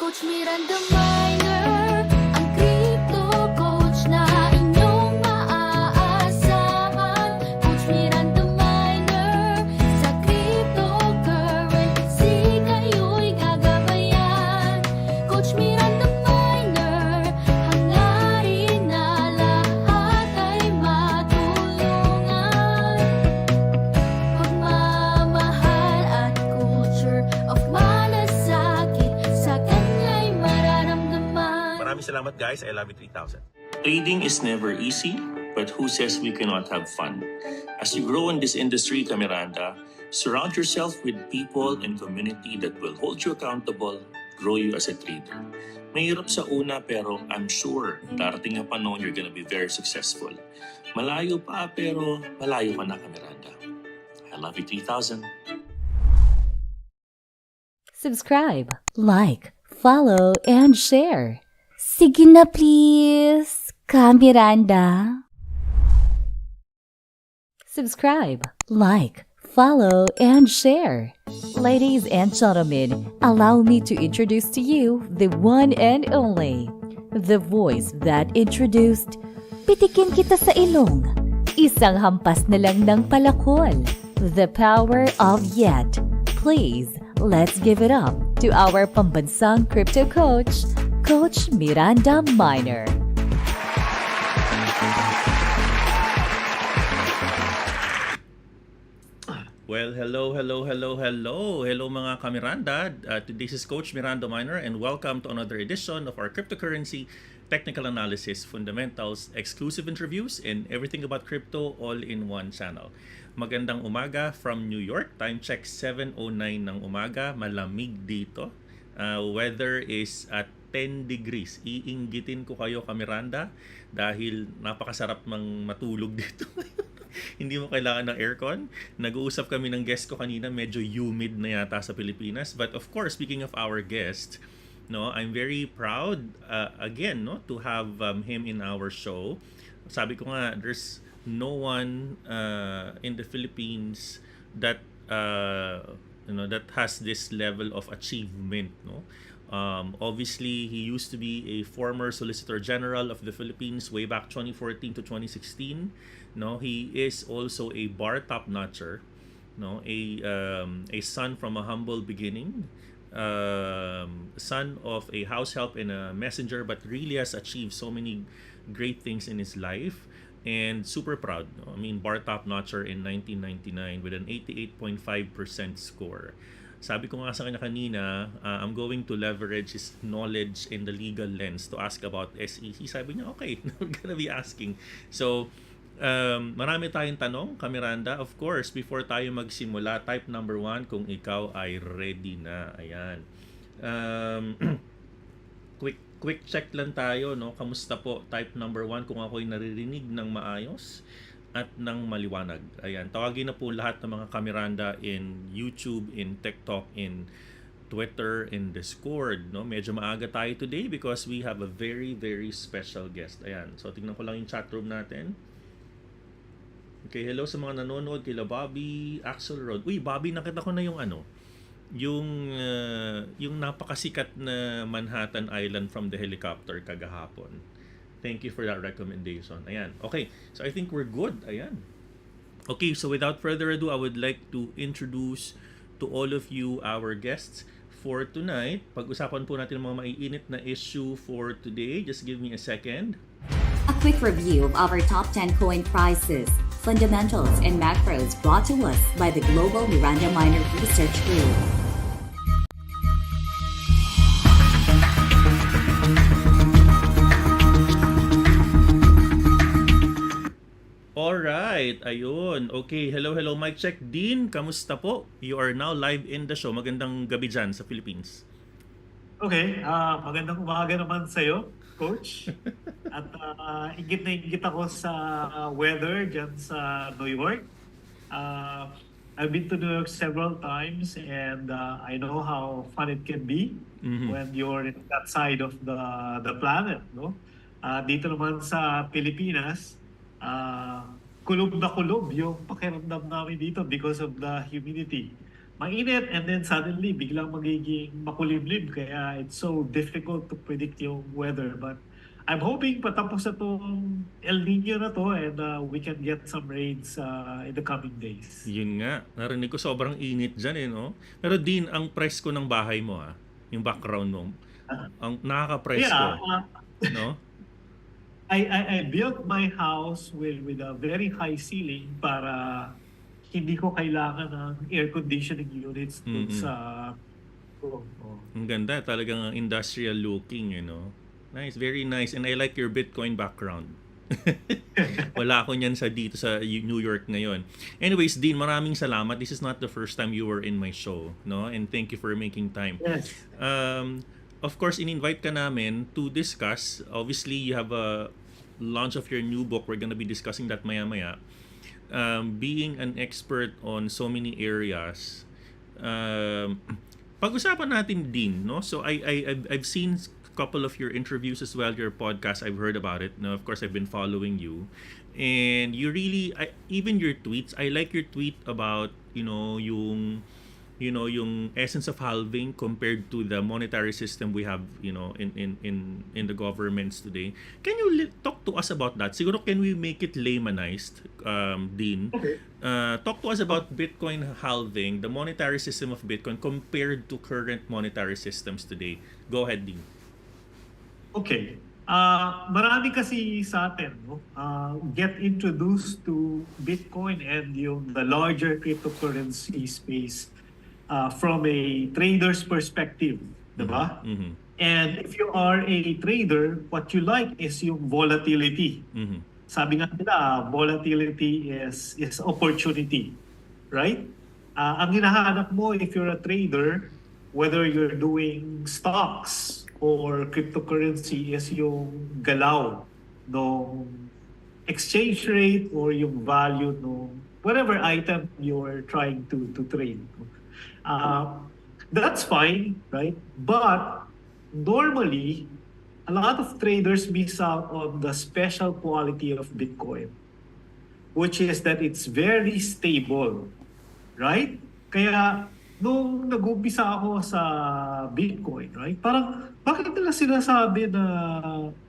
Coach Miranda Minor, ang crypto coach na inyong maaasahan. Coach Miranda Minor, sa cryptocurrency kayo'y gagabayan. Coach Miranda Minor, hangarin na lahat ay matulungan. Pagmamahal at culture of malasakit, sa kanya'y mararamdaman. Maraming salamat guys. I love you 3,000. Trading is never easy, but who says we cannot have fun? As you grow in this industry, Miranda, surround yourself with people and community that will hold you accountable, grow you as a trader. Mahirap sa una pero I'm sure darating ang panahon you're gonna be very successful. Malayo pa pero malayo ka na, Miranda. I love you 3,000. Subscribe, like, follow, and share. Sige na please, Miranda. Subscribe, like, follow, and share. Ladies and gentlemen, allow me to introduce to you the one and only, the voice that introduced Pitikin Kita sa Ilong. Isang hampas na lang ng palakol. The power of yet. Please, let's give it up to our pambansang crypto coach, Coach Miranda Minor. Well, hello mga kamiranda. This is Coach Miranda Minor and welcome to another edition of our cryptocurrency technical analysis, fundamentals, exclusive interviews, and everything about crypto all in one channel. Magandang umaga from New York. Time check 7:09 ng umaga. Malamig dito. Weather is at 10 degrees. Iinggitin ko kayo, Miranda, dahil napakasarap mang matulog dito. Hindi mo kailangan ng aircon. Nag-uusap kami ng guest ko kanina, medyo humid na yata sa Pilipinas. But of course, speaking of our guest, no, I'm very proud again, no, to have him in our show. Sabi ko nga, there's no one in the Philippines that that has this level of achievement, no. Obviously, he used to be a former Solicitor General of the Philippines way back 2014 to 2016. No, he is also a bar top-notcher. No, a son from a humble beginning, son of a house help and a messenger, but really has achieved so many great things in his life. And super proud. No? I mean, bar top-notcher in 1999 with an 88.5% score. Sabi ko nga sa kanya kanina, I'm going to leverage his knowledge in the legal lens to ask about SEC. Sabi niya, okay, I'm gonna be asking. So, marami tayong tanong, Miranda. Of course, before tayo magsimula, type number 1 kung ikaw ay ready na. Ayan. Quick check lang tayo, no? Kamusta po? Type number 1 kung ako'y naririnig ng maayos at ng maliwanag. Ayan, tawagin na po lahat ng mga Miranda in YouTube, in TikTok, in Twitter, in Discord. No? Medyo maaga tayo today because we have a very, very special guest. Ayan, so tingnan ko lang yung chat room natin. Okay, hello sa mga nanonood kila Bobby, Axel Rod. Uy, Bobby, nakita ko na yung yung napakasikat na Manhattan Island from the helicopter kagahapon. Thank you for that recommendation. Ayan. Okay. So I think we're good. Ayan. Okay. So without further ado, I would like to introduce to all of you our guests for tonight. Pag-usapan po natin ang mga maiinit na issue for today. Just give me a second. A quick review of our top 10 coin prices, fundamentals, and macros brought to us by the Global Miranda Minor Research Group. Alright, ayun. Okay, hello, mic check. Dean, kamusta po? You are now live in the show. Magandang gabi dyan sa Philippines. Okay, magandang umaga naman sa'yo, Coach. At ingit na ingit ako sa weather dyan sa New York. I've been to New York several times and I know how fun it can be when you're in that side of the planet, no? Dito naman sa Pilipinas, kulob na kulob yung pakiramdam namin dito because of the humidity. mainit and then suddenly biglang magiging makulimlim kaya it's so difficult to predict yung weather. But I'm hoping patapos na tong El Nino na to and we can get some rains in the coming days. Yun nga, narinig ko sobrang init dyan eh, no? Pero Dean, ang presko ng bahay mo yung background mo, ang nakaka-presko, Yeah, no? I built my house with a very high ceiling para hindi ko kailangan ng air conditioning units dun Mm-mm. sa oh. Ang ganda, talagang industrial looking, Nice, very nice. And I like your Bitcoin background. Wala ako niyan dito sa New York ngayon. Anyways, Dean, maraming salamat. This is not the first time you were in my show, no? And thank you for making time. Yes. Of course, in-invite ka namin to discuss. Obviously, you have a launch of your new book. We're gonna be discussing that maya-maya. Being an expert on so many areas, pag-usapan natin din, no? So I've seen a couple of your interviews as well, your podcast. I've heard about it. No, of course, I've been following you, and you really, even your tweets. I like your tweet about yung essence of halving compared to the monetary system we have, in the governments today. Can you talk to us about that? Siguro can we make it laymanized, Dean? Okay. Talk to us about Bitcoin halving, the monetary system of Bitcoin compared to current monetary systems today. Go ahead, Dean. Okay. Marami kasi sa atin get introduced to Bitcoin and the larger cryptocurrency space from a trader's perspective, diba? Mm-hmm. And if you are a trader, what you like is yung volatility. Mm-hmm. Sabi nga nila, volatility is opportunity, right? Ang hinahanap mo if you're a trader, whether you're doing stocks or cryptocurrency, is yung galaw ng exchange rate or yung value ng whatever item you're trying to trade. That's fine, right? But normally, a lot of traders miss out on the special quality of Bitcoin, which is that it's very stable, right? Kaya nung nag-umpisa ako sa Bitcoin, right? Parang bakit nila sinasabi na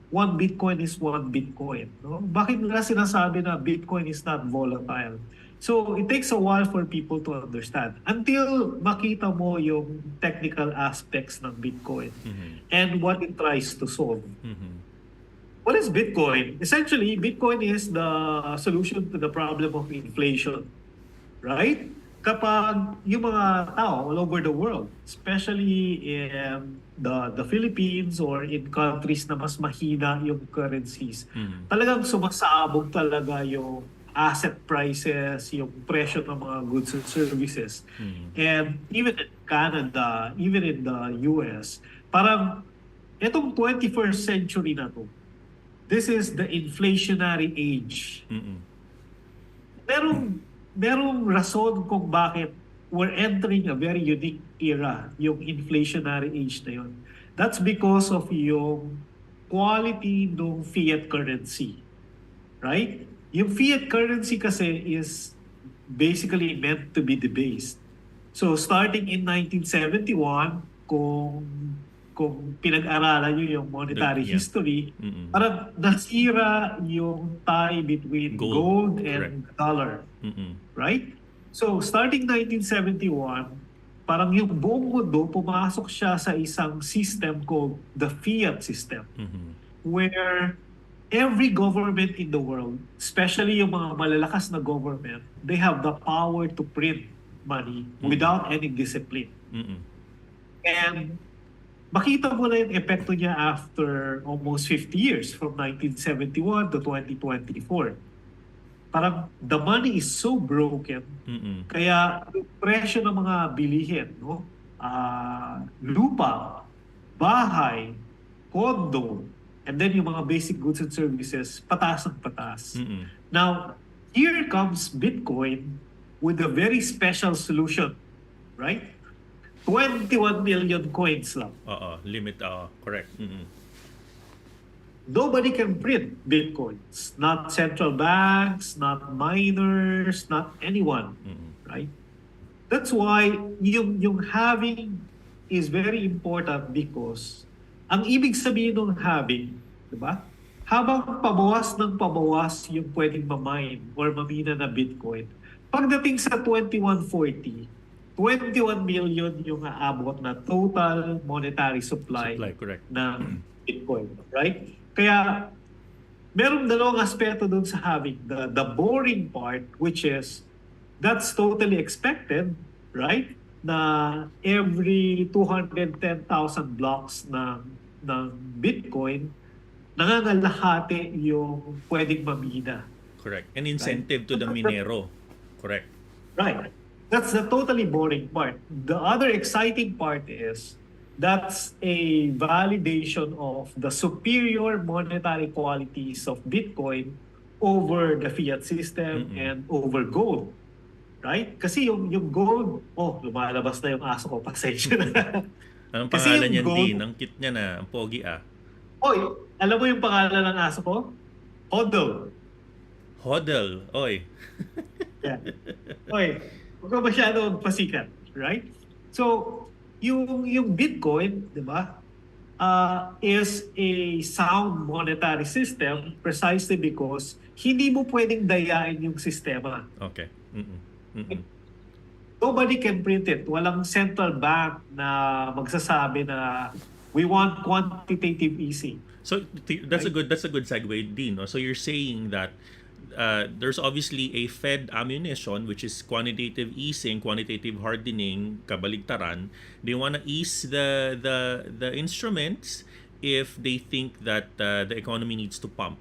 1 Bitcoin is 1 Bitcoin, no? Bakit nila sinasabi na Bitcoin is not volatile? So it takes a while for people to understand until makita mo yung technical aspects ng Bitcoin and what it tries to solve. What is Bitcoin? Essentially, Bitcoin is the solution to the problem of inflation, right? Kapag yung mga tao all over the world, especially in the Philippines or in countries na mas mahina yung currencies, talagang sumasabog talaga yung asset prices, yung presyo ng mga goods and services. And even in Canada, even in the US, parang itong 21st century na to, this is the inflationary age. Merong rason kung bakit we're entering a very unique era, yung inflationary age na yun. That's because of yung quality ng fiat currency. Right? Yung fiat currency kasi is basically meant to be debased. So starting in 1971, kung pinag-aralan nyo yung monetary history, parang nasira yung tie between gold and dollar. Right? So starting 1971, parang yung buong mundo, pumasok siya sa isang system called the fiat system, where every government in the world, especially yung mga malalakas na government, they have the power to print money without any discipline. And makita mo na yung epekto niya after almost 50 years, from 1971 to 2024. Parang the money is so broken, kaya yung presyo ng mga bilihin, no? Lupa, bahay, condo, and then yung mga basic goods and services, pataas ng pataas. Now, here comes Bitcoin with a very special solution, right? 21 million coins lang. Limit, correct. Nobody can print Bitcoins. Not central banks, not miners, not anyone, right? That's why yung halving is very important because ang ibig sabihin ng halving, di ba? Habang pabawas yung pwedeng mamine or mamina na Bitcoin, pagdating sa 2140, 21 million yung aabot na total monetary supply Supply, correct. ng Bitcoin, right? Kaya merong dalawang aspeto dun sa halving. The boring part, which is that's totally expected, right? Na every 210,000 blocks ng Bitcoin, nangangalahati yung pwedeng mamina. Correct. An incentive to the minero. Correct. Right. That's the totally boring part. The other exciting part is that's a validation of the superior monetary qualities of Bitcoin over the fiat system and over gold. Right? Kasi yung gold, lumalabas na yung aso ko, pasensya na. Anong Kasi pangalan yung niyan, gold- Dean? Ang cute niya na. Ang pogi ah. Oy, alam mo yung pangalan ng aso ko? Hodl. Hodl. Oy. Yeah. Oy, huwag ka masyado pasikat. Right? So, yung Bitcoin, di ba, is a sound monetary system precisely because hindi mo pwedeng dayain yung sistema. Okay. Nobody can print it. Walang central bank na magsasabi na we want quantitative easing. So that's a good segue, Dean. No? So you're saying that there's obviously a Fed ammunition, which is quantitative easing, quantitative hardening, kabaligtaran. They want to ease the instruments if they think that the economy needs to pump.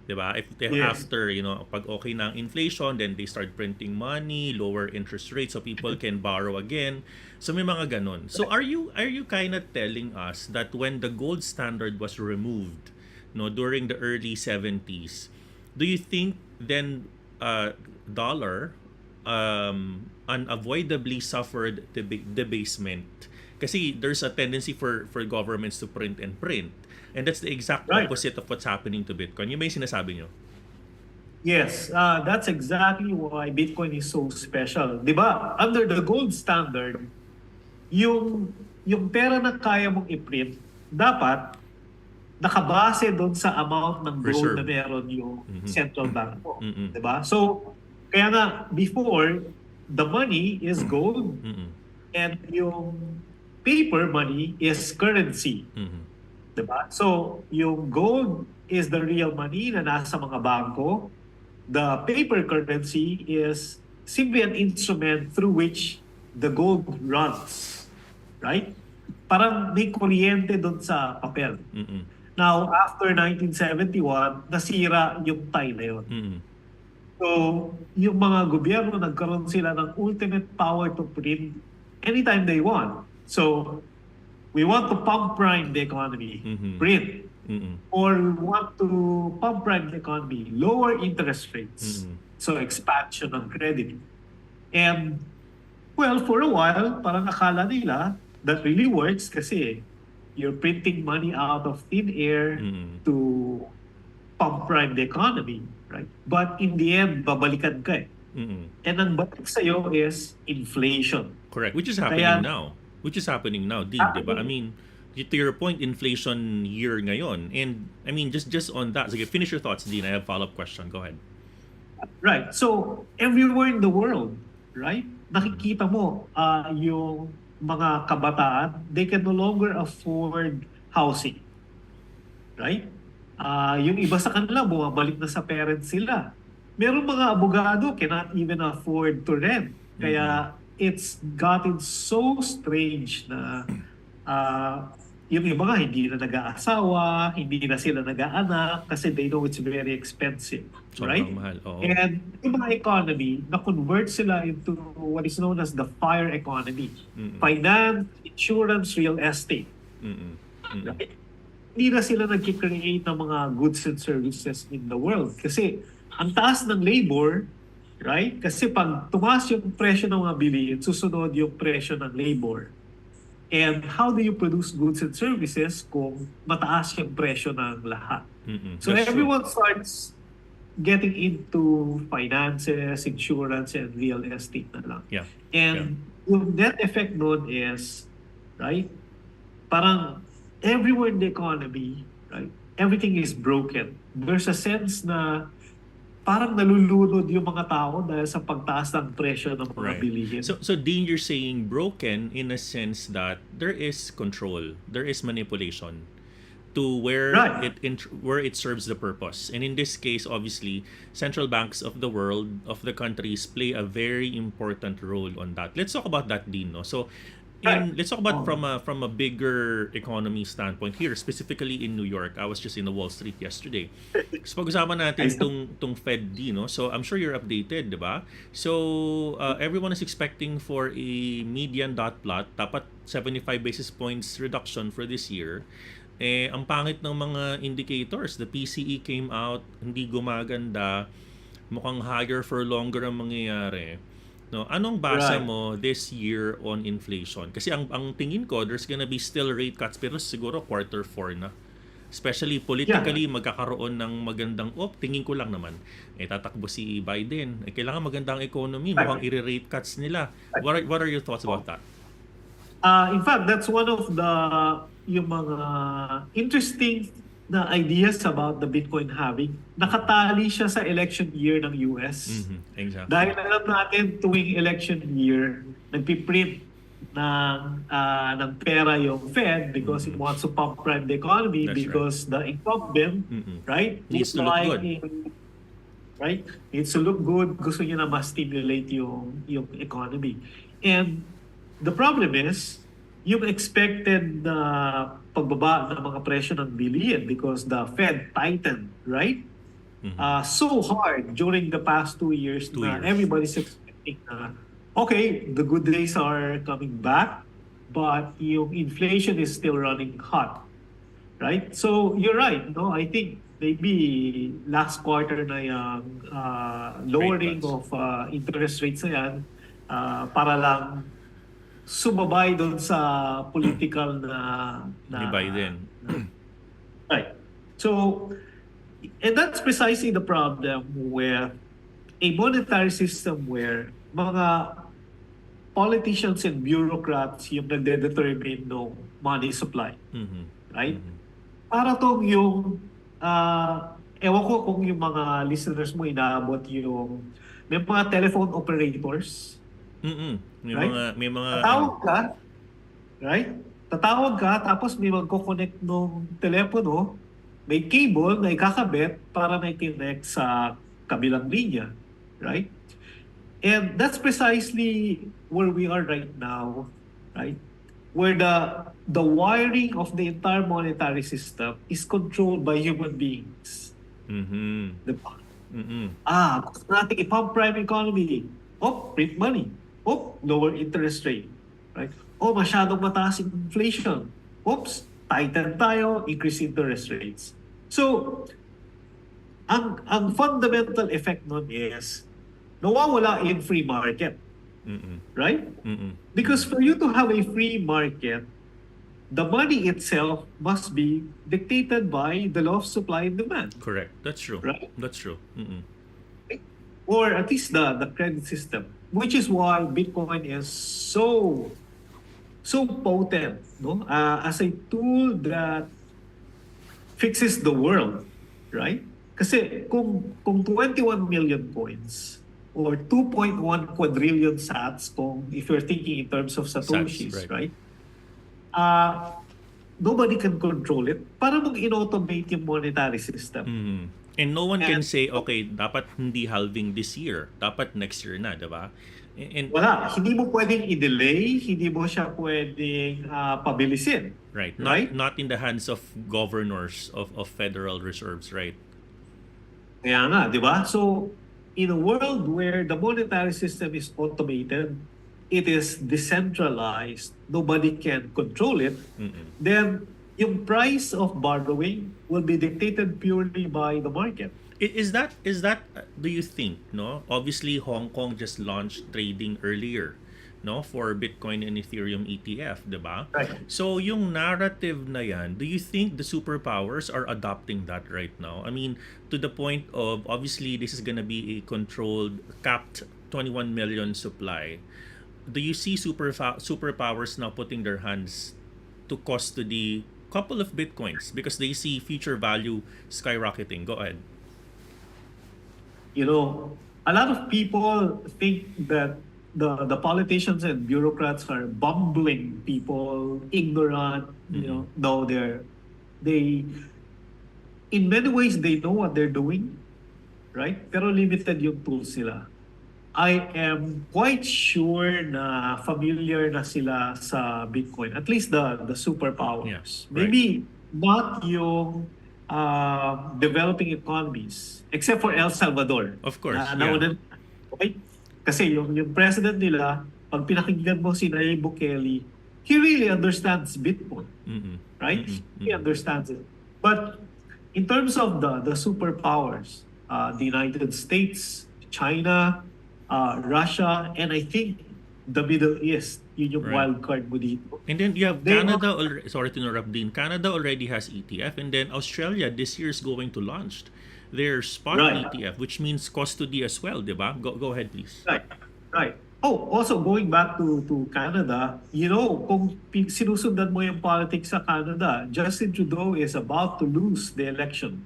Diba? If Yes. after, pag okay na ang inflation, then they start printing money, lower interest rates so people can borrow again. So may mga ganon. So are you kind of telling us that when the gold standard was removed, during the early 70s, do you think then dollar unavoidably suffered debasement? Kasi there's a tendency for governments to print and print. And that's the exact Right. opposite of what's happening to Bitcoin. Yung may sinasabi nyo? Yes, that's exactly why Bitcoin is so special. 'Di ba? Under the gold standard, yung pera na kaya mong i-print, dapat nakabase doon sa amount ng gold Reserve. na meron yung central bank mo. Mhm. 'Di ba? So, kaya nga before, the money is gold and yung paper money is currency. Diba? So, yung gold is the real money na nasa mga bangko. The paper currency is simply an instrument through which the gold runs. Right? Parang may kuryente doon sa papel. Now, after 1971, nasira yung tie na yun. So, yung mga gobyerno nagkaroon sila ng ultimate power to print anytime they want. So, we want to pump prime the economy, print. Or we want to pump prime the economy, lower interest rates. So expansion ng credit. And, well, for a while, parang akala nila that really works kasi you're printing money out of thin air to pump prime the economy, right? But in the end, babalikan ka eh. And ang balik sa'yo is inflation. Correct. Which is happening Kaya- now. Dean, diba? I mean, to your point, inflation year ngayon. And, I mean, just on that. Sige, finish your thoughts, Dean. I have a follow-up question. Go ahead. Right. So, everywhere in the world, right? Nakikita mo yung mga kabataan, they can no longer afford housing. Right? Yung iba sa kanila, bumabalik na sa parents sila. Meron mga abogado cannot even afford to rent. Kaya it's gotten so strange na yung iba nga hindi na nag-aasawa, hindi na sila nag-aanak kasi they know it's very expensive. Right? Sobrang mahal. Oo. And yung mga economy, na-convert sila into what is known as the FIRE economy. Finance, insurance, real estate. Right? Hindi na sila nag-create ng mga goods and services in the world. Kasi ang taas ng labor, right? Kasi pag tumaas yung presyo ng mga bilihin, susunod yung presyo ng labor. And how do you produce goods and services kung mataas yung presyo ng lahat? So That's true. everyone starts getting into finances, insurance, and real estate na lang. Yeah. And yung net effect nun is, right, parang everywhere in the economy, right, everything is broken. There's a sense na parang nalulunod yung mga tao dahil sa pagtaas ng presyo ng mga Right. bilihin. So Dean, you're saying broken in a sense that there is control, there is manipulation to where Right. where it serves the purpose. And in this case, obviously, central banks of the world, of the countries, play a very important role on that. Let's talk about that, Dean. No? So, let's talk about from a bigger economy standpoint here, specifically in New York. I was just in the Wall Street yesterday. So pag-usapan natin tong Fed D, no? So I'm sure you're updated, di ba? So everyone is expecting for a median dot plot, dapat 75 basis points reduction for this year. Ang pangit ng mga indicators, the PCE came out, hindi gumaganda, mukhang higher for longer ang mangyayari. No, anong basa Right. mo this year on inflation? Kasi ang tingin ko, there's gonna be still rate cuts pero siguro quarter 4 na. Especially politically, magkakaroon ng magandang, tingin ko lang naman, tatakbo si Biden. Kailangan magandang economy, mukhang i-rate cuts nila. What are your thoughts about that? In fact, that's one of the yung mga interesting na ideas about the Bitcoin halving. Nakatali siya sa election year ng US. Exactly. Dahil alam natin tuwing election year, nagpiprint ng pera yung Fed because it wants to pump prime the economy. That's because the incumbent, right, Needs to would look like good. right? Needs to look good. Gusto niya na ma-stimulate yung economy. And the problem is, yung expected na pagbaba ng mga presyo ng bilihin because the Fed tightened, right? So hard during the past 2 years 2 na years. everybody's expecting na, okay, the good days are coming back, but yung inflation is still running hot, right? So you're right, no? I think maybe last quarter na yung lowering Rate of interest rates na yan para lang sumabay doon sa political na Ni Biden. right. So, and that's precisely the problem with a monetary system where mga politicians and bureaucrats yung nagde-determine ng money supply. Right? Para tong yung, ewan ko kung yung mga listeners mo inaabot yung, may mga telephone operators. Right? May mga Tatawag ka, right? Tatawag ka, tapos may magko-connect ng telepono, may cable na ikakabit para may connect sa kabilang linya, right? And that's precisely where we are right now, right? Where the wiring of the entire monetary system is controlled by human beings. Diba? Gusto natin i-pump prime economy. Print money. Lower interest rate. Right? Masyadong mataas yung inflation. Oops, tighten tayo, increase interest rates. So, ang fundamental effect nun is nawawala yung free market. Right? Because for you to have a free market, the money itself must be dictated by the law of supply and demand. Correct. That's true. Right? That's true. Or at least the credit system, which is why Bitcoin is so potent, no? As a tool that fixes the world, right? Kasi kung 21 million coins or 2.1 quadrillion sats, if you're thinking in terms of satoshis, Sats, right? Nobody can control it. Para mag-inautomate yung monetary system. And no one can say, okay, dapat hindi halving this year. Dapat next year na, diba? And Wala. Hindi mo pwedeng i-delay. Hindi mo siya pwedeng pabilisin. right. Right? Not in the hands of governors of Federal Reserves, right? Kaya nga, di ba? So, in a world where the monetary system is automated, it is decentralized, nobody can control it, then yung price of borrowing will be dictated purely by the market. Is that do you think, no? Obviously Hong Kong just launched trading earlier. no, for Bitcoin and Ethereum ETF, 'di ba? Right. So yung narrative na yan, do you think the superpowers are adopting that right now? I mean, to the point of obviously this is gonna be a controlled, capped 21 million supply. Do you see superpowers now putting their hands to custody couple of Bitcoins because they see future value skyrocketing? Go ahead. You know, a lot of people think that the politicians and bureaucrats are bumbling people, ignorant. You know, no, they in many ways they know what they're doing, right? Pero limited yung tools nila. I am quite sure na familiar na sila sa Bitcoin, at least the superpowers. Yeah, right. Maybe not yung developing economies, except for El Salvador. Of course, Naunan, okay? Kasi yung president nila, pag pinakinggan mo si Nayib Bukele, he really understands Bitcoin, right? He understands it. But in terms of the superpowers, the United States, China, Russia, and I think the Middle East, yun yung Right. wild card mo dito. And then you have They Canada. Sorry to interrupt, Dean. Canada already has ETF, and then Australia this year is going to launch their spot Right. ETF, which means custody as well, diba? Go ahead, please. Right. Oh, also going back to Canada, you know, kung sinusundan mo yung politics sa Canada, Justin Trudeau is about to lose the election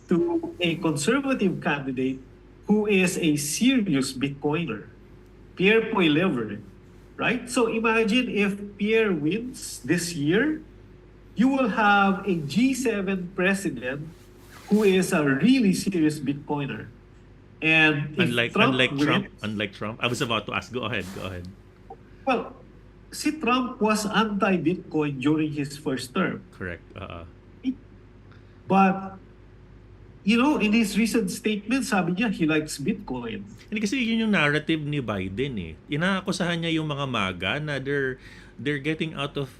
to a conservative candidate who is a serious Bitcoiner, Pierre Poilievre, right? So imagine if Pierre wins this year, you will have a G7 president who is a really serious Bitcoiner. And if Unlike Trump, I was about to ask. Go ahead. well, si Trump was anti-Bitcoin during his first term. Correct. But, you know, in his recent statement, sabi niya he likes Bitcoin. Hindi kasi yun yung narrative ni Biden eh. Inaakusahan niya yung mga MAGA na they're getting out of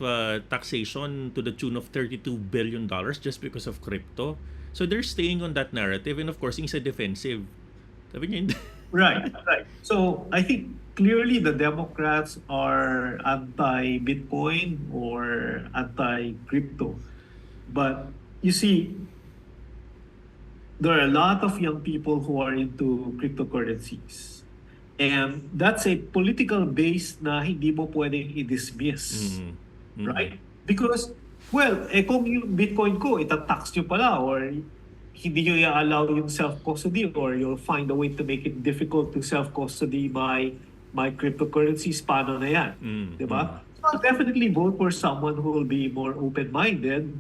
taxation to the tune of $32 billion just because of crypto. So they're staying on that narrative, and of course, yung sa defensive. Sabi niya, hindi. Right. So I think clearly the Democrats are anti-Bitcoin or anti-crypto. But you see, there are a lot of young people who are into cryptocurrencies. And that's a political base na hindi mo pwedeng i-dismiss. Right? Because, well, kung yung Bitcoin ko, itatax nyo pala or hindi nyo i-allow yung self-custody or you'll find a way to make it difficult to self-custody my cryptocurrencies, paano na yan? Diba? So I'll definitely vote for someone who will be more open-minded,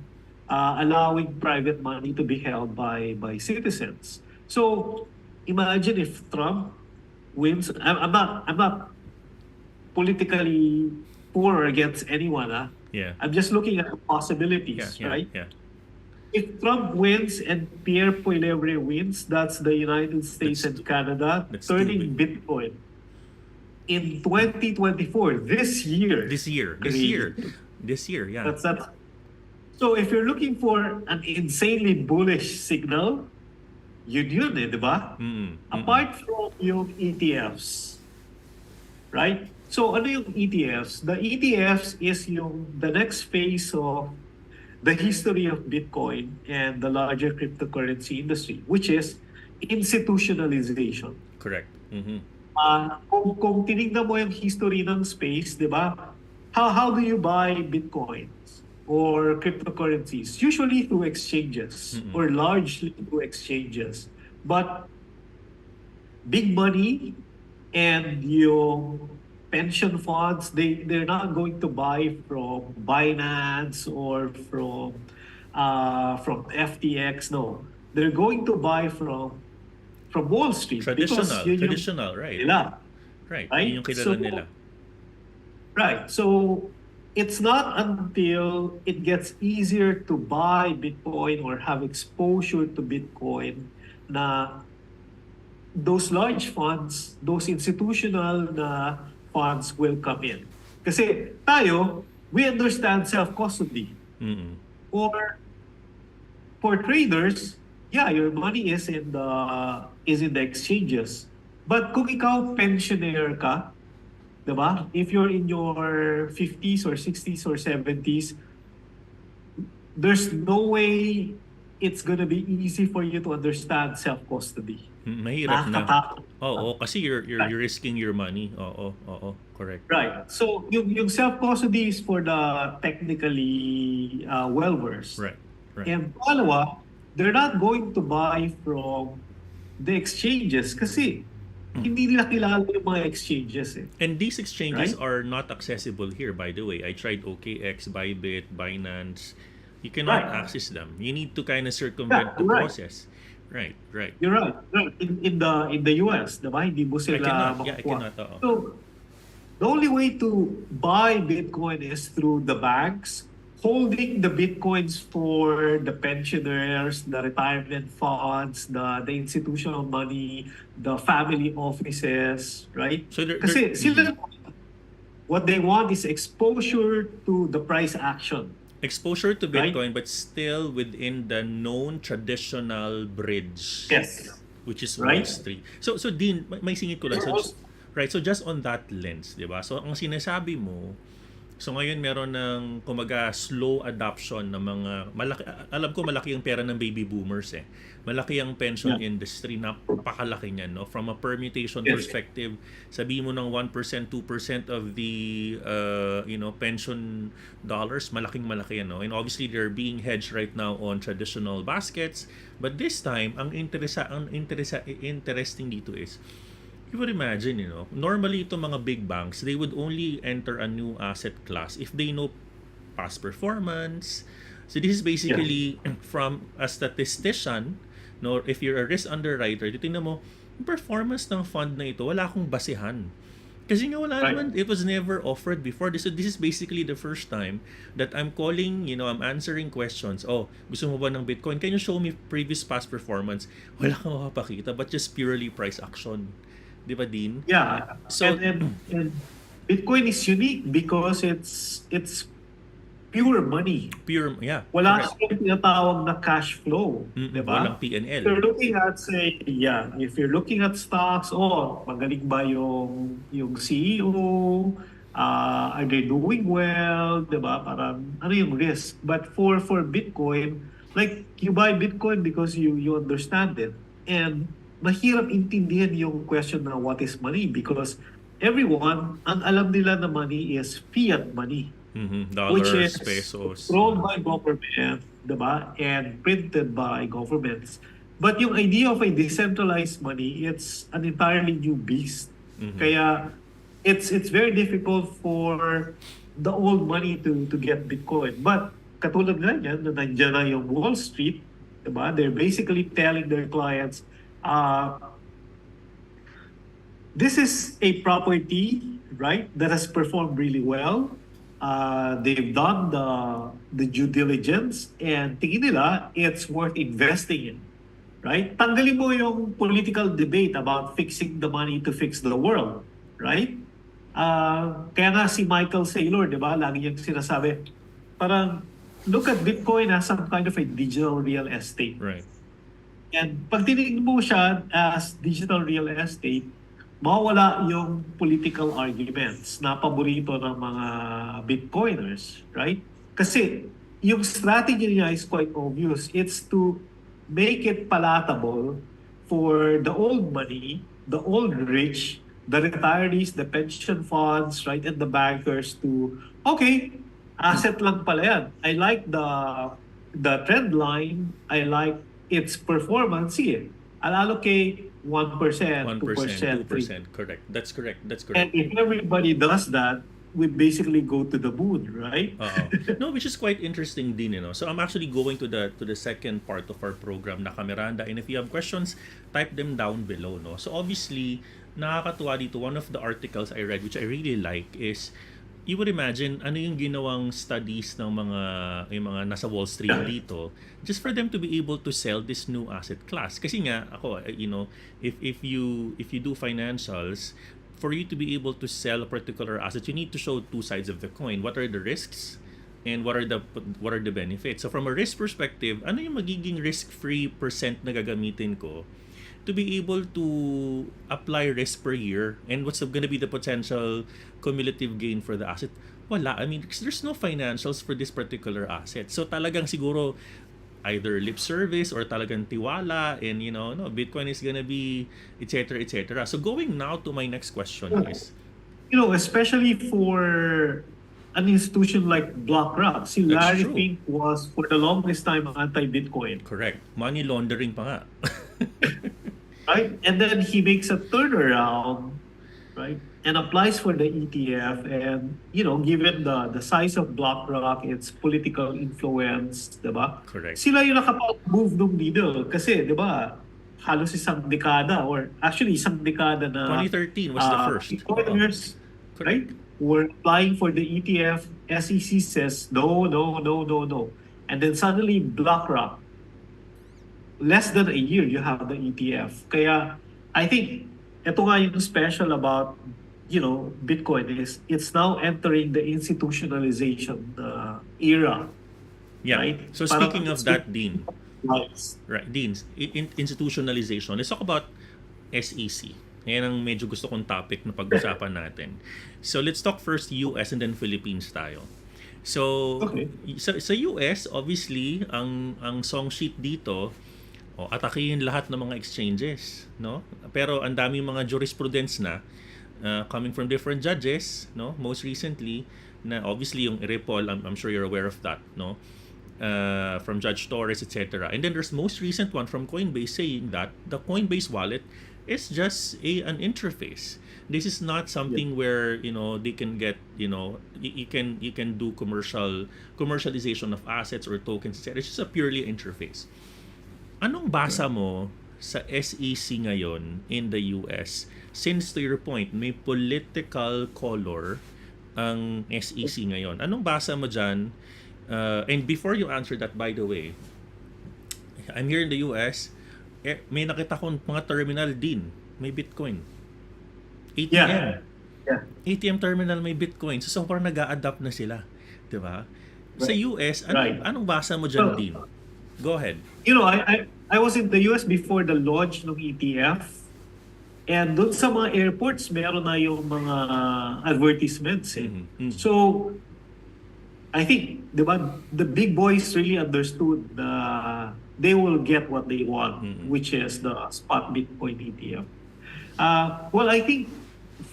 allowing private money to be held by citizens. So imagine if Trump wins. I'm not politically for or against anyone. Yeah. I'm just looking at the possibilities, right? Yeah. If Trump wins and Pierre Poilievre wins, that's the United States and Canada that's turning too Bitcoin in 2024, this year. This year, yeah. That's that. So if you're looking for an insanely bullish signal, yun eh, di ba? Apart from yung ETFs, right? So ano yung ETFs? The ETFs is the next phase of the history of Bitcoin and the larger cryptocurrency industry, which is institutionalization. Correct. Kung tinignan mo yung history ng space, di ba? How do you buy Bitcoins or cryptocurrencies? Usually through exchanges or largely through exchanges. But big money and yung pension funds, they're not going to buy from Binance or from FTX. No, they're going to buy from Wall Street. Traditional, right? Nila. Right. Right? Yun yung kilala nila. Right. So it's not until it gets easier to buy Bitcoin or have exposure to Bitcoin na those large funds, those institutional na funds will come in. Kasi tayo, we understand self-custody. Or for traders, yeah, your money is in the exchanges. But kung ikaw pensioner ka, diba? If you're in your 50s or 60s or 70s, there's no way it's gonna be easy for you to understand self-custody. Mahirap na. Nakakatakot. Oo, kasi Right. you're risking your money. Oo, correct. Right. So yung self-custody is for the technically well-versed. Right. And pangalawa, they're not going to buy from the exchanges kasi hindi nila kilala yung mga exchanges eh. And these exchanges Right. are not accessible here, by the way. I tried OKX, Bybit, Binance. You cannot Right. access them. You need to kind of circumvent the right. process. Right. You're right. Right. In the US, diba? Hindi mo I sila cannot. makukuha. Yeah, I cannot. Oo. So, the only way to buy Bitcoin is through the banks holding the Bitcoins for the pensioners, the retirement funds, the institutional money, the family offices, right? So Kasi sila, what they want is exposure to the price action. exposure to Right. Bitcoin, but still within the known traditional bridge. Yes. Which is Right. Wall Street. So Dean, may singit ko lang. So, Yes. right, so just on that lens, 'di ba? So ang sinasabi mo, so ngayon meron ng kumaga slow adoption ng mga malaki, alam ko malaki ang pera ng baby boomers eh. Malaki ang pension Yeah. industry, napakalaki niyan, no? From a permutation Yes. perspective, sabi mo ng 1%, 2% of the pension dollars, malaki yan, no? And obviously they're being hedged right now on traditional baskets, but this time ang interesting dito is you would imagine, normally itong mga big banks, they would only enter a new asset class if they know past performance. So this is basically from a statistician, no, if you're a risk underwriter, titingnan mo, yung performance ng fund na ito, wala akong basehan. Kasi nga wala Right. naman, it was never offered before. So this is basically the first time that I'm calling, I'm answering questions. Oh, gusto mo ba ng Bitcoin? Can you show me previous past performance? Wala kang makapakita, but just purely price action. Di ba, Dean? Yeah. So- and Bitcoin is unique because it's pure money. Pure, yeah. Wala correct. siyang tinatawag na cash flow, di ba? Walang PNL. If you're looking at if you're looking at stocks, magaling ba yung CEO? Are they doing well? Di ba? Parang ano yung risk? But for Bitcoin, like you buy Bitcoin because you understand it. And mahirap intindihan yung question na what is money because everyone, ang alam nila na money is fiat money. Dollars, Which is pesos. controlled by government, diba? And printed by governments. But yung idea of a decentralized money, it's an entirely new beast. Kaya it's very difficult for the old money to get Bitcoin. But katulad nga yan, na nandiyan na yung Wall Street, diba? They're basically telling their clients, this is a property, right, that has performed really well. They've done the due diligence and tingin nila it's worth investing in, right? Tanggalin mo yung political debate about fixing the money to fix the world, right? Kaya nga si Michael Saylor, di ba, lagi niyang sinasabi, parang look at Bitcoin as some kind of a digital real estate. Right. And pag tinignan mo siya as digital real estate, mawala yung political arguments na paborito ng mga Bitcoiners, right? Kasi yung strategy niya is quite obvious. It's to make it palatable for the old money, the old rich, the retirees, the pension funds, right, and the bankers to, okay, asset lang pala yan. I like the trend line. I like its performance. Sige, I'll allocate 1%, 2%, 1%, 2%. 3%. Correct. That's correct. And if everybody does that, we basically go to the moon, right? No, which is quite interesting din, So I'm actually going to the second part of our program, Naka Miranda, and if you have questions, type them down below, no. So obviously, nakakatuwa dito, one of the articles I read which I really like is you would imagine ano yung ginawang studies ng yung mga nasa Wall Street dito just for them to be able to sell this new asset class. Kasi nga ako, if you do financials, for you to be able to sell a particular asset, you need to show two sides of the coin. What are the risks and what are the benefits? So from a risk perspective, ano yung magiging risk-free percent na gagamitin ko to be able to apply risk per year and what's going to be the potential cumulative gain for the asset? Wala. I mean, there's no financials for this particular asset. So talagang siguro either lip service or talagang tiwala and no, Bitcoin is gonna be etc etc. So going now to my next question is, Especially for an institution like BlackRock, si That's Larry true. Fink was for the longest time anti-Bitcoin, correct, money laundering pa nga. right? And then he makes a turnaround, right? And applies for the ETF, and given the size of BlackRock, its political influence, diba? Correct. Sila yung nakapag-move nung needle kasi, diba? Halos isang dekada, or actually isang dekada na 2013 was the first. Bitcoiners, Correct. right, were applying for the ETF. SEC says no, no, no, no, no, and then suddenly BlackRock, less than a year, you have the ETF. Kaya I think ito nga yung special about Bitcoin is it's now entering the institutionalization era. Yeah. Right? So Parang speaking of it's- that, Dean, Right. right, Dean, institutionalization. Let's talk about SEC. Yan ang medyo gusto kong topic na pag-usapan natin. So let's talk first US and then Philippines tayo. So Okay. sa US, obviously, ang song sheet dito, atakihin lahat ng mga exchanges, no? Pero ang daming mga jurisprudence na coming from different judges, no? Most recently, na obviously yung Ripple, I'm sure you're aware of that, no? From Judge Torres, etc. And then there's most recent one from Coinbase saying that the Coinbase wallet is just an interface. This is not something where they can get you can do commercialization of assets or tokens, etc. It's just a purely interface. Anong basa mo sa SEC ngayon in the US? Since to your point, may political color ang SEC ngayon. Anong basa mo dyan? And before you answer that, by the way, I'm here in the US, may nakita kong mga terminal din, may Bitcoin. ATM. Yeah. Yeah. ATM terminal may Bitcoin. So parang nag-a-adapt na sila. Diba? Sa US, Right. anong basa mo dyan, Well, Dean? Go ahead. I was in the US before the launch ng ETF. And doon sa mga airports, meron na yung mga advertisements. So, I think, diba, the big boys really understood they will get what they want, which is the spot Bitcoin ETF. Well, I think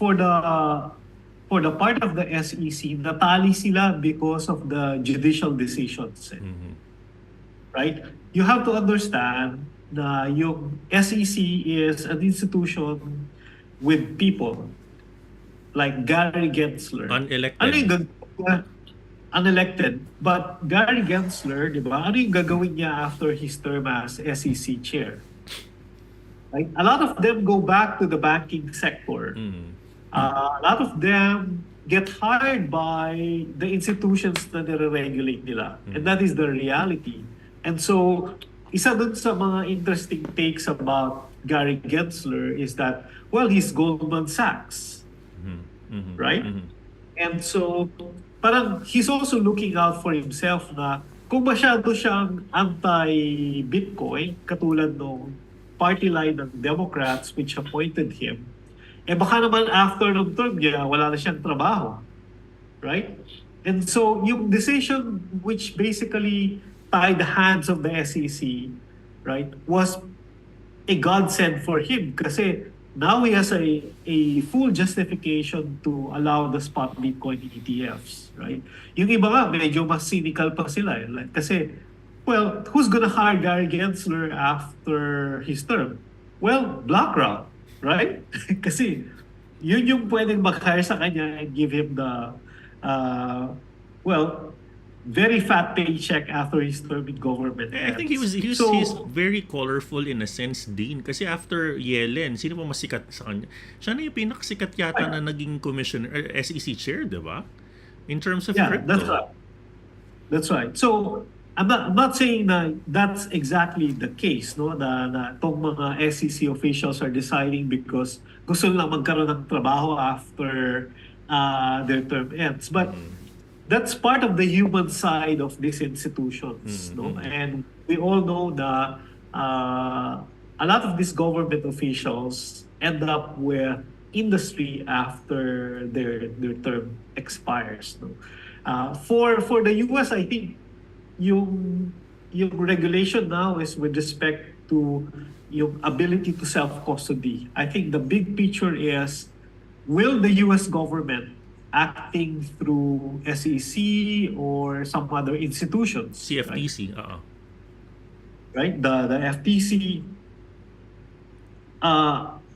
for the part of the SEC, natali sila because of the judicial decisions. Right? You have to understand na yung SEC is an institution with people like Gary Gensler. Unelected. Ano yung unelected? But Gary Gensler, di ba? Ano yung gagawin niya after his term as SEC chair? Right? A lot of them go back to the banking sector. A lot of them get hired by the institutions na nire-regulate nila. And that is the reality. And so, isa dun sa mga interesting takes about Gary Gensler is that, well, he's Goldman Sachs. Right? And so, parang he's also looking out for himself na kung masyado siyang anti-Bitcoin, katulad nung party line ng Democrats which appointed him, baka naman after ng term niya, wala na siyang trabaho. Right? And so, yung decision which basically tied the hands of the SEC, right, was a godsend for him kasi now he has a full justification to allow the spot Bitcoin ETFs, right? Yung iba nga, medyo mas cynical pa sila. Like, kasi, well, who's gonna hire Gary Gensler after his term? Well, BlackRock, right? Kasi yun yung pwedeng mag-hire sa kanya and give him the, very fat paycheck after his term in government. I think he's very colorful in a sense, Dean. Kasi after Yellen, sino pa masikat sa kanya? Siya na yung pinakasikat yata na naging commissioner, SEC chair, di ba? In terms of crypto. That's right. So, I'm not saying na that's exactly the case, no? Na tong mga SEC officials are deciding because gusto lang magkaroon ng trabaho after their term ends. But that's part of the human side of these institutions, no? And we all know that a lot of these government officials end up with industry after their term expires. No? For the US, I think yung yung regulation now is with respect to yung ability to self-custody. I think the big picture is, will the US government acting through SEC or some other institutions, CFTC, right? The FTC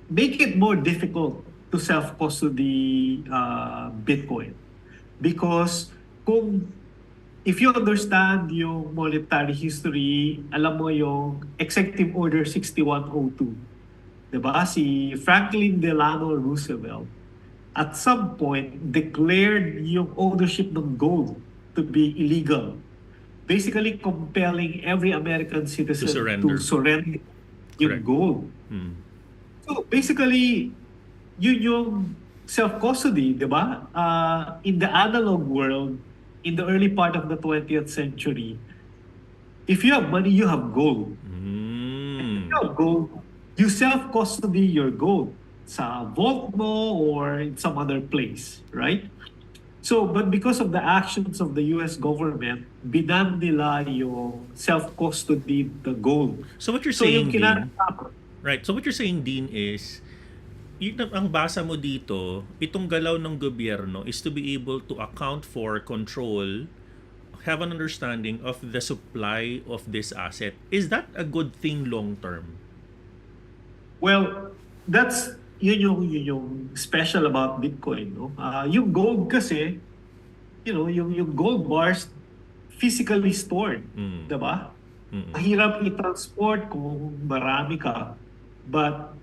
make it more difficult to self-custody Bitcoin. Because if you understand yung monetary history, alam mo yung Executive Order 6102, diba? Si Franklin Delano Roosevelt, at some point, declared yung ownership ng gold to be illegal. Basically compelling every American citizen to surrender yung gold. So basically, yun yung self-custody, di ba? In the analog world, in the early part of the 20th century, if you have money, you have gold. If you have gold, you self-custody your gold sa vault mo or in some other place, right? So, but because of the actions of the US government, binan nila yung self-custody the gold. So what you're saying, Dean, right? So what you're saying, Dean, is ang basa mo dito, itong galaw ng gobyerno is to be able to account for, control, have an understanding of the supply of this asset. Is that a good thing long term? Well, that's yun yung special about Bitcoin, no? Yung gold kasi, yung gold bars physically stored, diba? Mahirap i-transport kung marami ka. But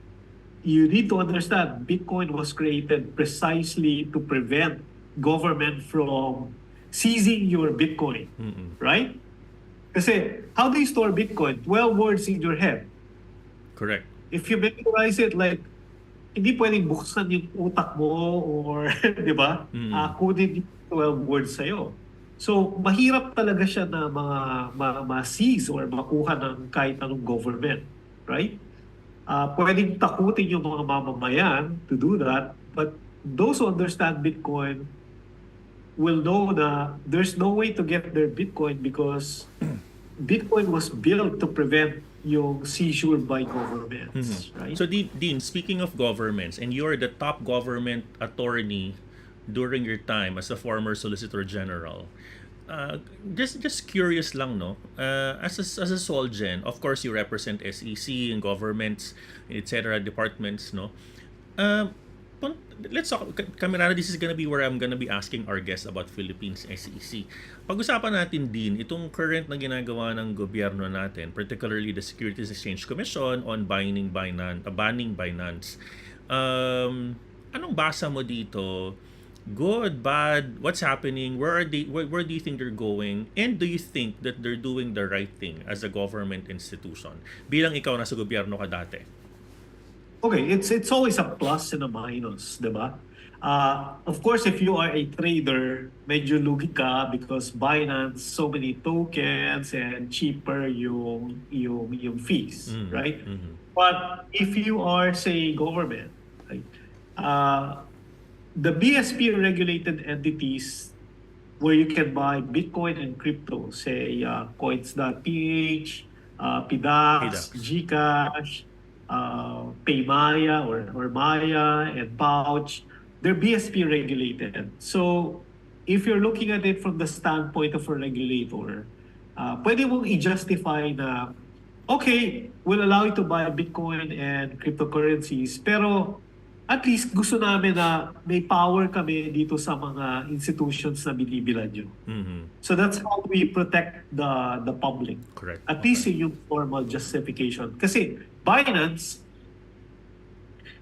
you need to understand, Bitcoin was created precisely to prevent government from seizing your Bitcoin, right? Kasi how do you store Bitcoin? 12 words in your head. Correct. If you memorize it, like, hindi pwedeng buksan yung utak mo or, di ba? Kunin yung 12 words sa'yo. So, mahirap talaga siya na ma-seize or makuha ng kahit anong government. Right? Pwedeng takutin yung mga mamamayan to do that. But those who understand Bitcoin will know na there's no way to get their Bitcoin because Bitcoin was built to prevent yung seizure by governments, right? So, Dean, speaking of governments, and you're the top government attorney during your time as a former Solicitor General, just curious lang, no? As a Solgen, of course, you represent SEC and governments, etc., departments, no? Let's talk, Miranda, this is gonna be where I'm gonna be asking our guests about Philippines SEC. Pag-usapan natin din itong current na ginagawa ng gobyerno natin, particularly the Securities Exchange Commission on banning Binance. Anong basa mo dito? Good, bad, what's happening? Where do you think they're going? And do you think that they're doing the right thing as a government institution? Bilang ikaw nasa gobyerno ka dati. Okay, it's always a plus and a minus, di ba? Of course, if you are a trader, medyo lugi ka because Binance, so many tokens and cheaper yung fees, right? But if you are, say, government, right, the BSP regulated entities where you can buy Bitcoin and crypto, say coins.ph, PDAX, Gcash, Paymaya or Maya and Pouch, they're BSP regulated. So if you're looking at it from the standpoint of a regulator, pwede mong i-justify na, okay, we'll allow you to buy Bitcoin and cryptocurrencies, pero at least gusto namin na may power kami dito sa mga institutions na binibilan nyo. So that's how we protect the public. Correct. At least yung formal justification. Kasi Binance,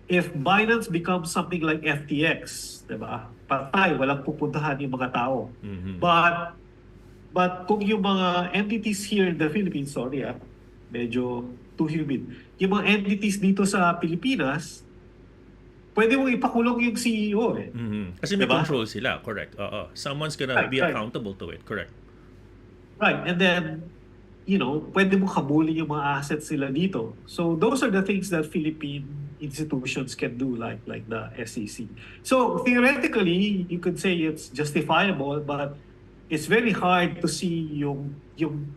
if Binance becomes something like FTX, diba? Patay, walang pupuntahan yung mga tao. But kung yung mga entities here in the Philippines, sorry medyo too humid. Yung mga entities dito sa Pilipinas, pwede mong ipakulong yung CEO eh. Kasi may control sila, correct. Someone's gonna be accountable to it, correct. Right, and then pwede mo kabulin yung mga assets nila dito. So those are the things that Philippine institutions can do, like the SEC. So theoretically, you could say it's justifiable, but it's very hard to see yung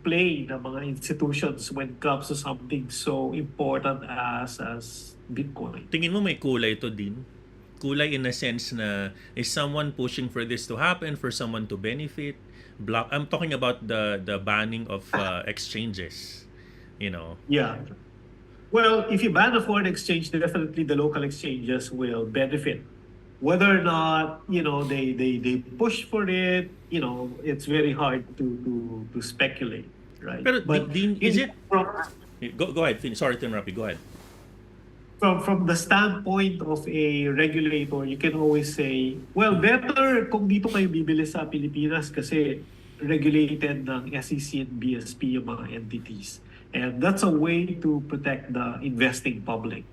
play ng mga institutions when it comes to something so important as Bitcoin. Tingin mo may kulay to din? Kulay in a sense na is someone pushing for this to happen, for someone to benefit? I'm talking about the banning of exchanges, Yeah. Well, if you ban the foreign exchange, definitely the local exchanges will benefit. Whether or not, they push for it, it's very hard to speculate, right? Pero is it from, go ahead, sorry to interrupt you, go ahead. from the standpoint of a regulator, you can always say, well, better kung dito kayo bibili sa Pilipinas kasi regulated ng SEC and BSP yung mga entities. And that's a way to protect the investing public.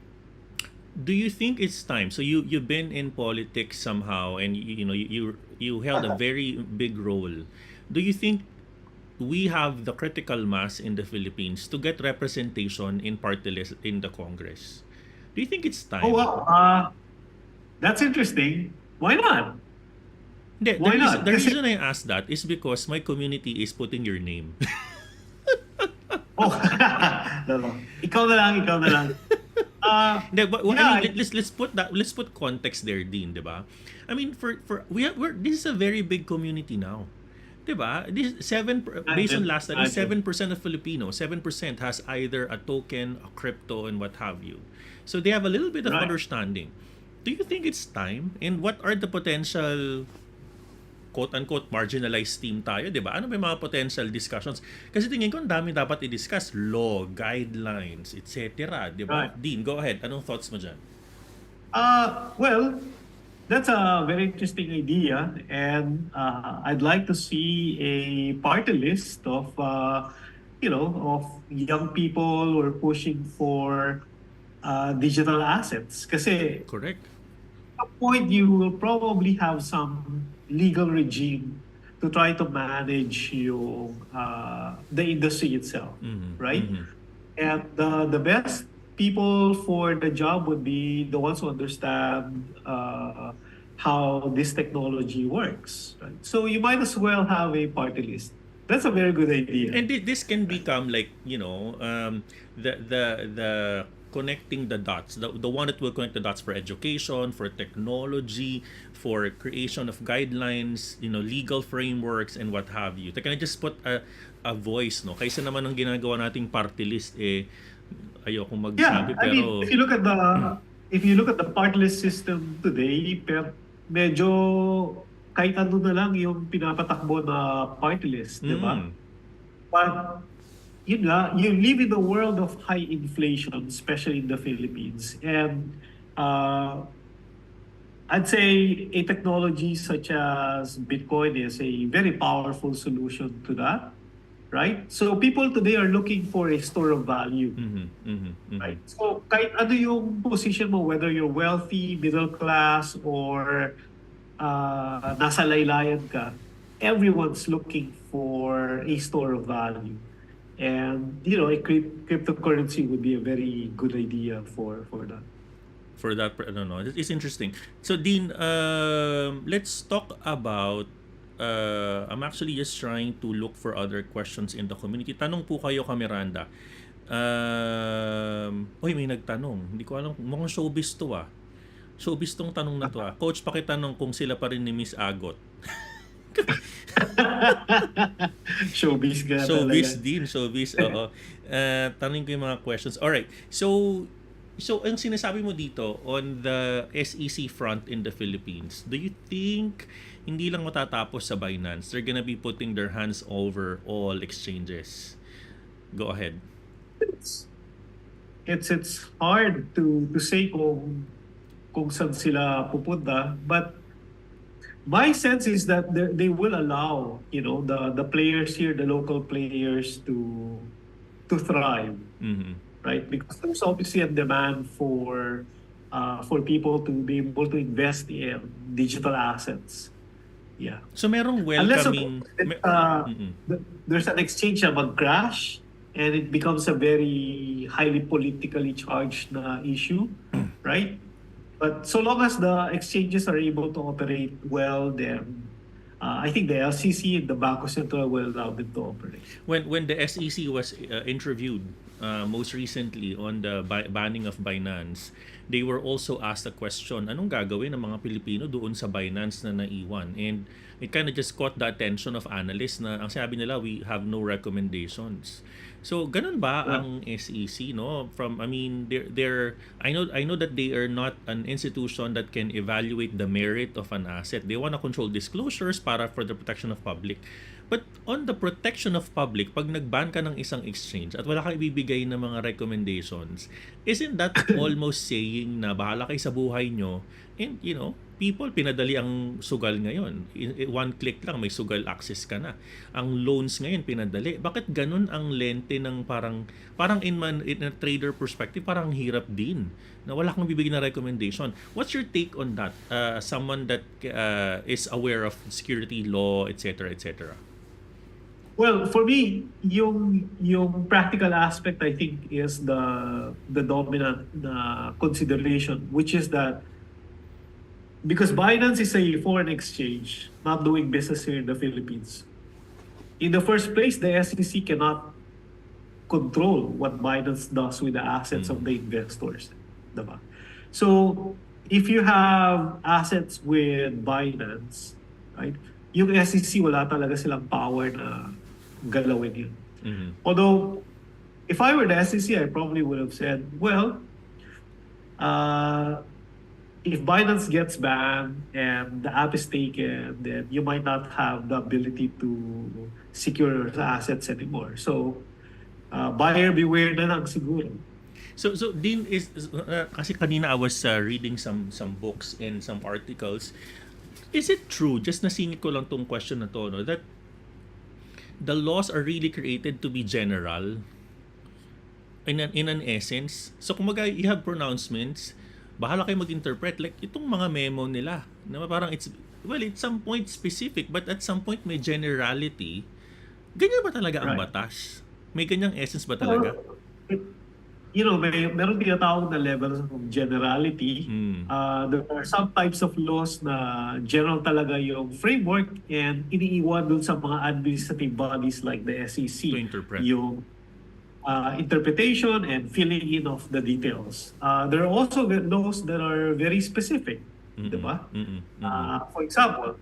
Do you think it's time? So you've been in politics somehow, and you held a very big role. Do you think we have the critical mass in the Philippines to get representation in party list in the Congress? Do you think it's time? Oh, wow. That's interesting. Why not? Why not? The reason I asked that is because my community is putting your name. Oh, no. Ikaw na lang. But I mean, let's put context there, Dean, diba? I mean, this is a very big community now. Diba? Based on last study, 7% of Filipinos, 7% has either a token, a crypto, and what have you. So they have a little bit of understanding. Do you think it's time? And what are the potential quote-unquote marginalized team tayo, di ba? Ano ba yung mga potential discussions? Kasi tingin ko ang dami dapat i-discuss. Law, guidelines, etc. Di ba? Right. Dean, go ahead. Anong thoughts mo dyan? Well, that's a very interesting idea, and I'd like to see a party list of of young people who are pushing for digital assets. Kasi Correct. at a point you will probably have some legal regime to try to manage the industry itself, right? And the best people for the job would be the ones who understand how this technology works, right? So you might as well have a party list. That's a very good idea. And this can become like, the connecting the dots, the one that will connect the dots for education, for technology, for creation of guidelines, legal frameworks, and what have you. Can I just put a voice, no? Kaysa naman ang ginagawa nating party list, ayokong magsabi, I mean, if you look at the party list system today, medyo kahit ano na lang yung pinapatakbo na party list, di ba? But you live in a world of high inflation, especially in the Philippines. And I'd say a technology such as Bitcoin is a very powerful solution to that, right? So people today are looking for a store of value, right? So kahit ano yung position mo, whether you're wealthy, middle class, or nasa laylayan ka, everyone's looking for a store of value. And, a cryptocurrency would be a very good idea for that. For that, it's interesting. So, Dean, let's talk about, I'm actually just trying to look for other questions in the community. Tanong po kayo ka, Miranda. May nagtanong. Hindi ko alam. Mukhang showbiz to Showbiz tong tanong na to Coach, pakitanong kung sila pa rin ni Miss Agot. Showbiz ka Showbiz talaga. din, showbiz. Oo. Tanong ko yung mga questions. Alright. So ang sinasabi mo dito on the SEC front in the Philippines, do you think hindi lang matatapos sa Binance? They're gonna be putting their hands over all exchanges. Go ahead. It's hard to say kung saan sila pupunta, but my sense is that they will allow the players here, the local players, to thrive, right? Because there's obviously a demand for people to be able to invest in digital assets. Yeah. So merong Unless welcoming... there's an exchange na mag-crash, and it becomes a very highly politically charged na issue, right? But so long as the exchanges are able to operate well, then I think the LCC and the Bangko Sentral will allow them to operate. When the SEC was interviewed most recently on the banning of Binance, they were also asked a question, anong gagawin ng mga Pilipino doon sa Binance na naiwan? And it kind of just caught the attention of analysts na ang sabi nila, we have no recommendations. So ganun ba ang SEC, no? I mean, they're I know that they are not an institution that can evaluate the merit of an asset. They want to control disclosures para for the protection of public. But on the protection of public, pag nag-ban ka ng isang exchange at wala kang ibibigay ng mga recommendations, isn't that almost saying na bahala kayo sa buhay nyo? And, people, pinadali ang sugal ngayon. One click lang, may sugal access ka na. Ang loans ngayon, pinadali. Bakit ganun ang lente ng parang in a trader perspective, parang hirap din na wala kang bibigyan na recommendation. What's your take on that? Someone that is aware of security law, etc., etc. Well, for me, yung practical aspect, I think, is the dominant consideration, which is that because Binance is a foreign exchange not doing business here in the Philippines, in the first place, the SEC cannot control what Binance does with the assets of the investors. Diba? So, if you have assets with Binance, right, yung SEC wala talaga silang power na galawin yun. Although, if I were the SEC, I probably would have said, well, if Binance gets banned and the app is taken, then you might not have the ability to secure the assets anymore. So, buyer beware na lang siguro. So Dean, kasi kanina I was reading some books and some articles. Is it true, just nasingit ko lang tong question na to, no, that the laws are really created to be general in an essence? So kumaga, you have pronouncements, bahala kayo mag-interpret, like itong mga memo nila na parang at some point specific, but at some point may generality. Ganyan ba talaga ang batas? May ganyang essence ba talaga? Meron tinatawag na levels of generality. There are some types of laws na general talaga yung framework and iniiwan dun sa mga administrative bodies like the SEC. To interpret. Yung interpretation and filling in of the details. There are also laws that are very specific. Diba? For example,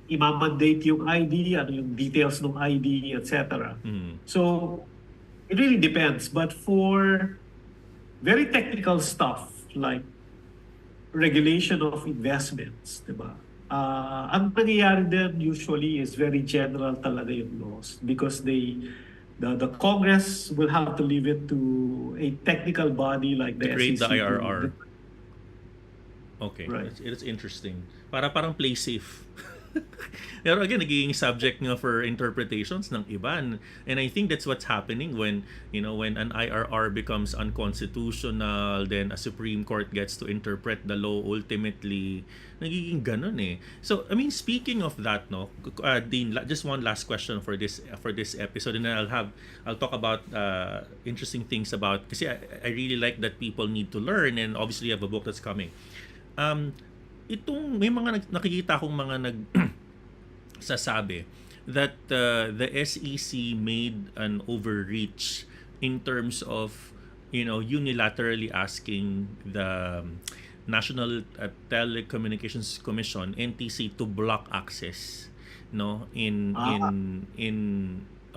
imamandate yung ID, ano yung details ng ID, etc. So, it really depends. But for very technical stuff like regulation of investments, diba? Ang nangyayari din usually is very general talaga yung laws because the Congress will have to leave it to a technical body like the to create SEC. The IRR. Okay, Right. it's interesting. Parang play safe. Pero again, nagiging subject nga for interpretations ng iba. And I think that's what's happening when an IRR becomes unconstitutional, then a Supreme Court gets to interpret the law ultimately. Nagiging ganun eh. So, I mean, speaking of that, no, Dean, just one last question for this episode, and then I'll talk about interesting things about, kasi I really like that people need to learn, and obviously you have a book that's coming. May mga nakikita akong mga sasabi that the SEC made an overreach in terms of unilaterally asking the National Telecommunications Commission, NTC, to block access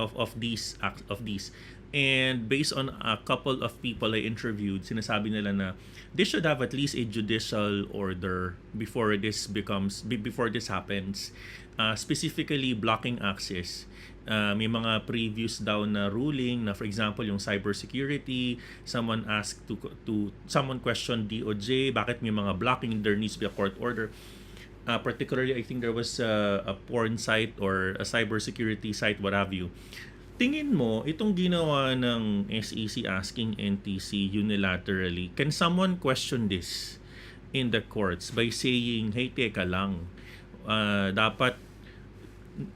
of these. And based on a couple of people I interviewed, sinasabi nila na they should have at least a judicial order before this happens. Specifically blocking access. May mga previous daw na ruling na, for example, yung cybersecurity, someone questioned DOJ, bakit may mga blocking, there needs to be a court order. Particularly, I think there was a porn site or a cybersecurity site, what have you. Tingin mo, itong ginawa ng SEC asking NTC unilaterally, can someone question this in the courts by saying, hey, teka lang, dapat,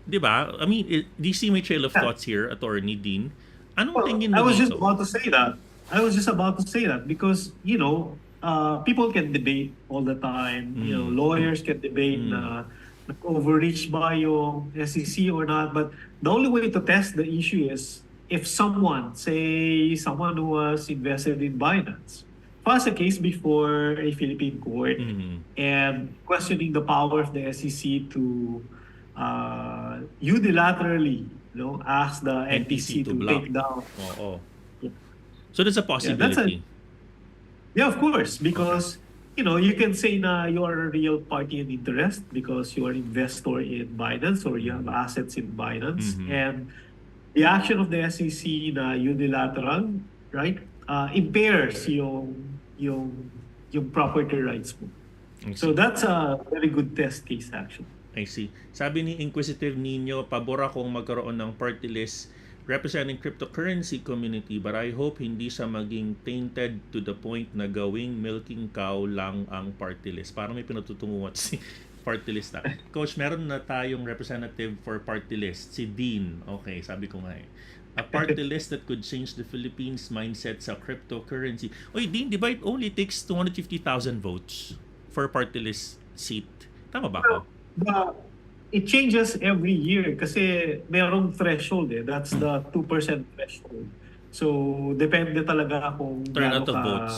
di ba? I mean, do you see my trail of thoughts here, Attorney Dean? Anong Well, tingin I mo was just dito? about to say that. I was just about to say that because, people can debate all the time. Lawyers can debate na overreach ba yung SEC or not. But the only way to test the issue is if someone, say someone who was invested in Binance, files a case before a Philippine court and questioning the power of the SEC to unilaterally, ask the NTC NTC to to block. take down. Oo. Yeah, So that's a yeah, that's a possibility. yeah, of course, Okay. because you can say na you are a real party in interest because you are investor in Binance or you have assets in Binance, and the action of the SEC na unilateral, right, impairs yung property rights mo. I So see. that's a very good test case actually. I see. Sabi ni Inquisitive Nino, pabor akong magkaroon ng party list representing cryptocurrency community, but I hope hindi siya maging tainted to the point na gawing milking cow lang ang party list. Parang may pinatutunguhan si party list na. Coach, meron na tayong representative for party list, si Dean. Okay, sabi ko nga eh. A party list that could change the Philippines' mindset sa cryptocurrency. Oy, Dean, di ba it only takes 250,000 votes for a party list seat? Tama ba ako? But it changes every year kasi merong threshold eh. That's the 2% threshold. So, depende talaga kung Turnout gaano of ka... votes.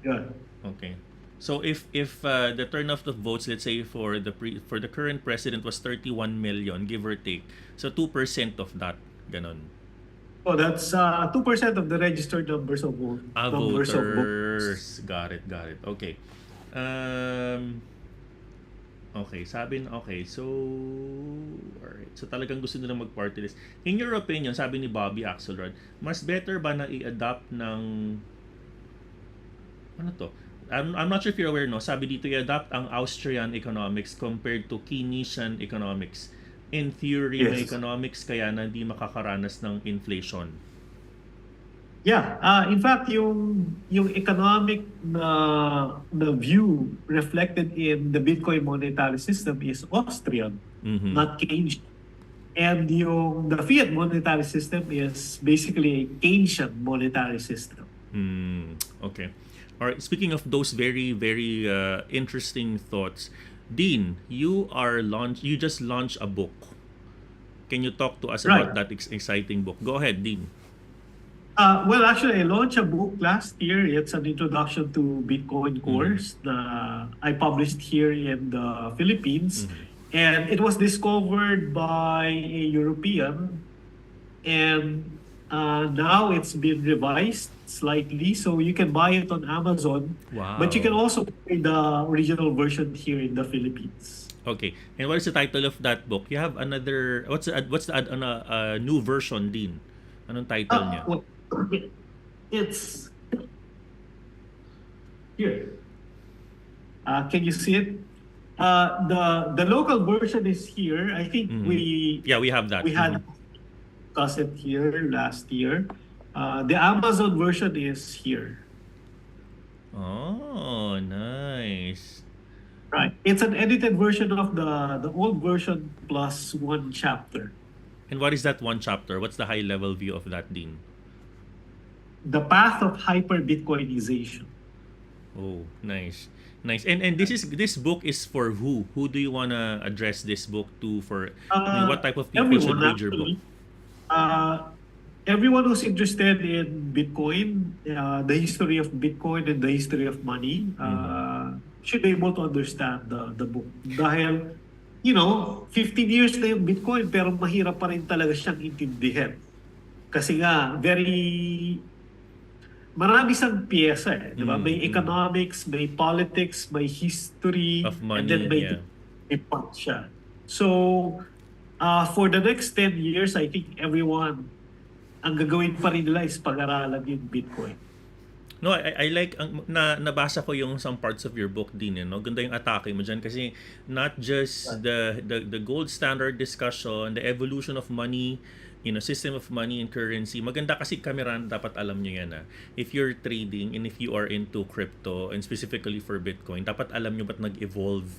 Yeah. Okay. So if the turnout of votes, let's say for the current president was 31 million, give or take, so 2% of that, ganon. So, that's 2% of the registered numbers of vote. Numbers of Voters. voters. Got it. Okay. Okay, so alright. So talagang gusto nila mag-party list. In your opinion, sabi ni Bobby Axelrod, mas better ba na i-adopt ng ano to? I'm not sure if you're aware, no? Sabi dito i-adopt ang Austrian economics compared to Keynesian economics. In theory, may Yes. economics kaya na hindi makakaranas ng inflation. Yeah, in fact, yung economic na view reflected in the Bitcoin monetary system is Austrian, not Keynesian. And the fiat monetary system is basically a Keynesian monetary system. Okay. All right. Speaking of those very, very interesting thoughts, Dean, you just launched a book. Can you talk to us about Right. that exciting book? Go ahead, Dean. Well, actually, I launched a book last year. It's an introduction to Bitcoin course that I published here in the Philippines. And it was discovered by a European. And now it's been revised slightly. So you can buy it on Amazon. Wow. But you can also buy the original version here in the Philippines. Okay. And what is the title of that book? You have another. What's the new version, Dean? Anong title niya? Well, it's here. Can you see it? The local version is here. I think we have that. we had discussed it here last year. The Amazon version is here. Oh, nice. Right. It's an edited version of the old version plus one chapter. And what is that one chapter? What's the high level view of that, Dean? The path of hyper Bitcoinization. Oh, nice. Nice. And this book is for who? Who do you wanna address this book to for what type of people should Everyone, read your book? actually. Everyone who's interested in Bitcoin, the history of Bitcoin and the history of money, should be able to understand the book. Dahil, 15 years na yung Bitcoin pero mahirap pa rin talaga siyang intindihin. Kasi nga, marami siyang pyesa eh. Di ba? May economics, may politics, may history, Of money, and then may part siya. So, for the next 10 years, I think everyone, ang gagawin pa rin nila is pag-aralan yung Bitcoin. No, I like nabasa ko yung some parts of your book din, no? Ganda yung atake mo diyan kasi not just the gold standard discussion, the evolution of money, system of money and currency. Maganda kasi kameran dapat alam niyo yan. If you're trading and if you are into crypto and specifically for Bitcoin, dapat alam niyo ba't nag-evolve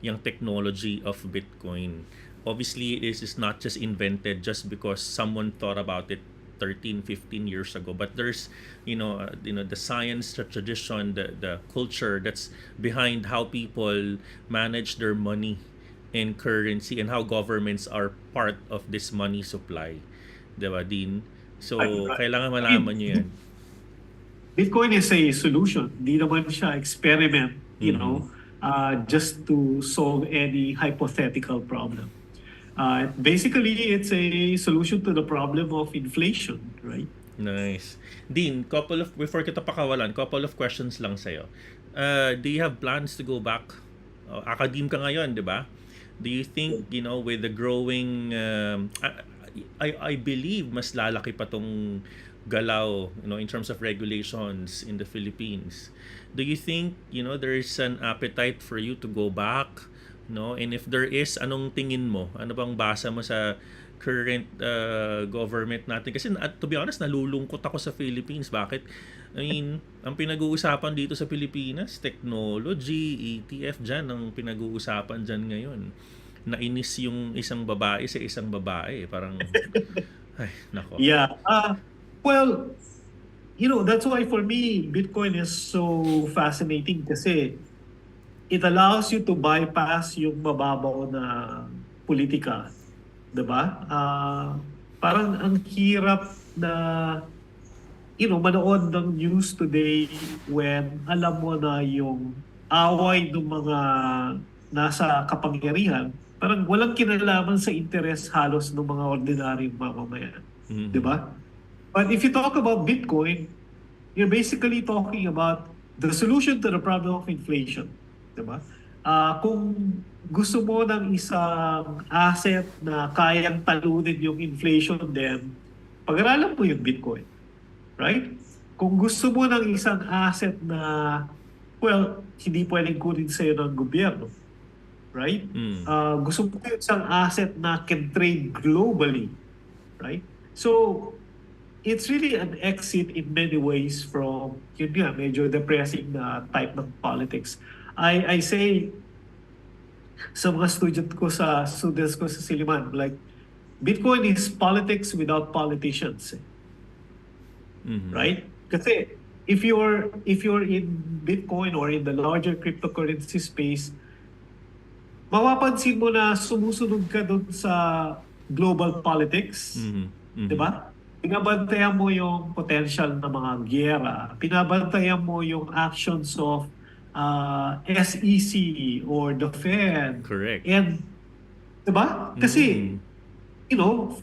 yung technology of Bitcoin. Obviously, this is not just invented just because someone thought about it 13, 15 years ago. But there's, the science, the tradition, the culture that's behind how people manage their money and currency and how governments are part of this money supply. Diba, Dean? So, Right. kailangan malaman nyo yan. Bitcoin is a solution. Hindi naman siya experiment, just to solve any hypothetical problem. Basically, it's a solution to the problem of inflation, right? Nice. Dean, before kita pakawalan, couple of questions lang sa'yo. Do you have plans to go back? Academe ka ngayon, di ba? Do you think, with the growing, I believe mas lalaki pa tong galaw, in terms of regulations in the Philippines. Do you think, there is an appetite for you to go back? No? And if there is, anong tingin mo? Ano bang basa mo sa current government natin? Kasi to be honest, nalulungkot ako sa Philippines. Bakit? I mean, ang pinag-uusapan dito sa Pilipinas, technology, ETF dyan, ang pinag-uusapan dyan ngayon. Nainis yung isang babae sa isang babae. Parang, ay, nako. Yeah. Well, that's why for me, Bitcoin is so fascinating kasi it allows you to bypass yung mababaw na politika. Diba? Parang ang hirap na manood ng news today when alam mo na yung away ng mga nasa kapangyarihan, parang walang kinalaman sa interes halos ng mga ordinaryong mamamayan. Mhm. Diba? But if you talk about Bitcoin, you're basically talking about the solution to the problem of inflation. Diba? Kung gusto mo ng isang asset na kayang talunin yung inflation din, pag-aralan mo yung Bitcoin. Right? Kung gusto mo ng isang asset na, hindi pwedeng kunin sa'yo ng gobyerno. Right? Gusto mo yung isang asset na can trade globally. Right? So, it's really an exit in many ways from, medyo depressing na type ng politics. I say sa mga students ko sa Silliman, like, Bitcoin is politics without politicians. Mhm. Right? Kasi if you're in Bitcoin or in the larger cryptocurrency space, mapapansin mo na sumusunod ka dun sa global politics. Mhm. Mhm. Diba? Pinabantayan mo yung potential na mga giyera. Pinabantayan mo yung actions of SEC or the Fed. Correct. And, diba? Kasi,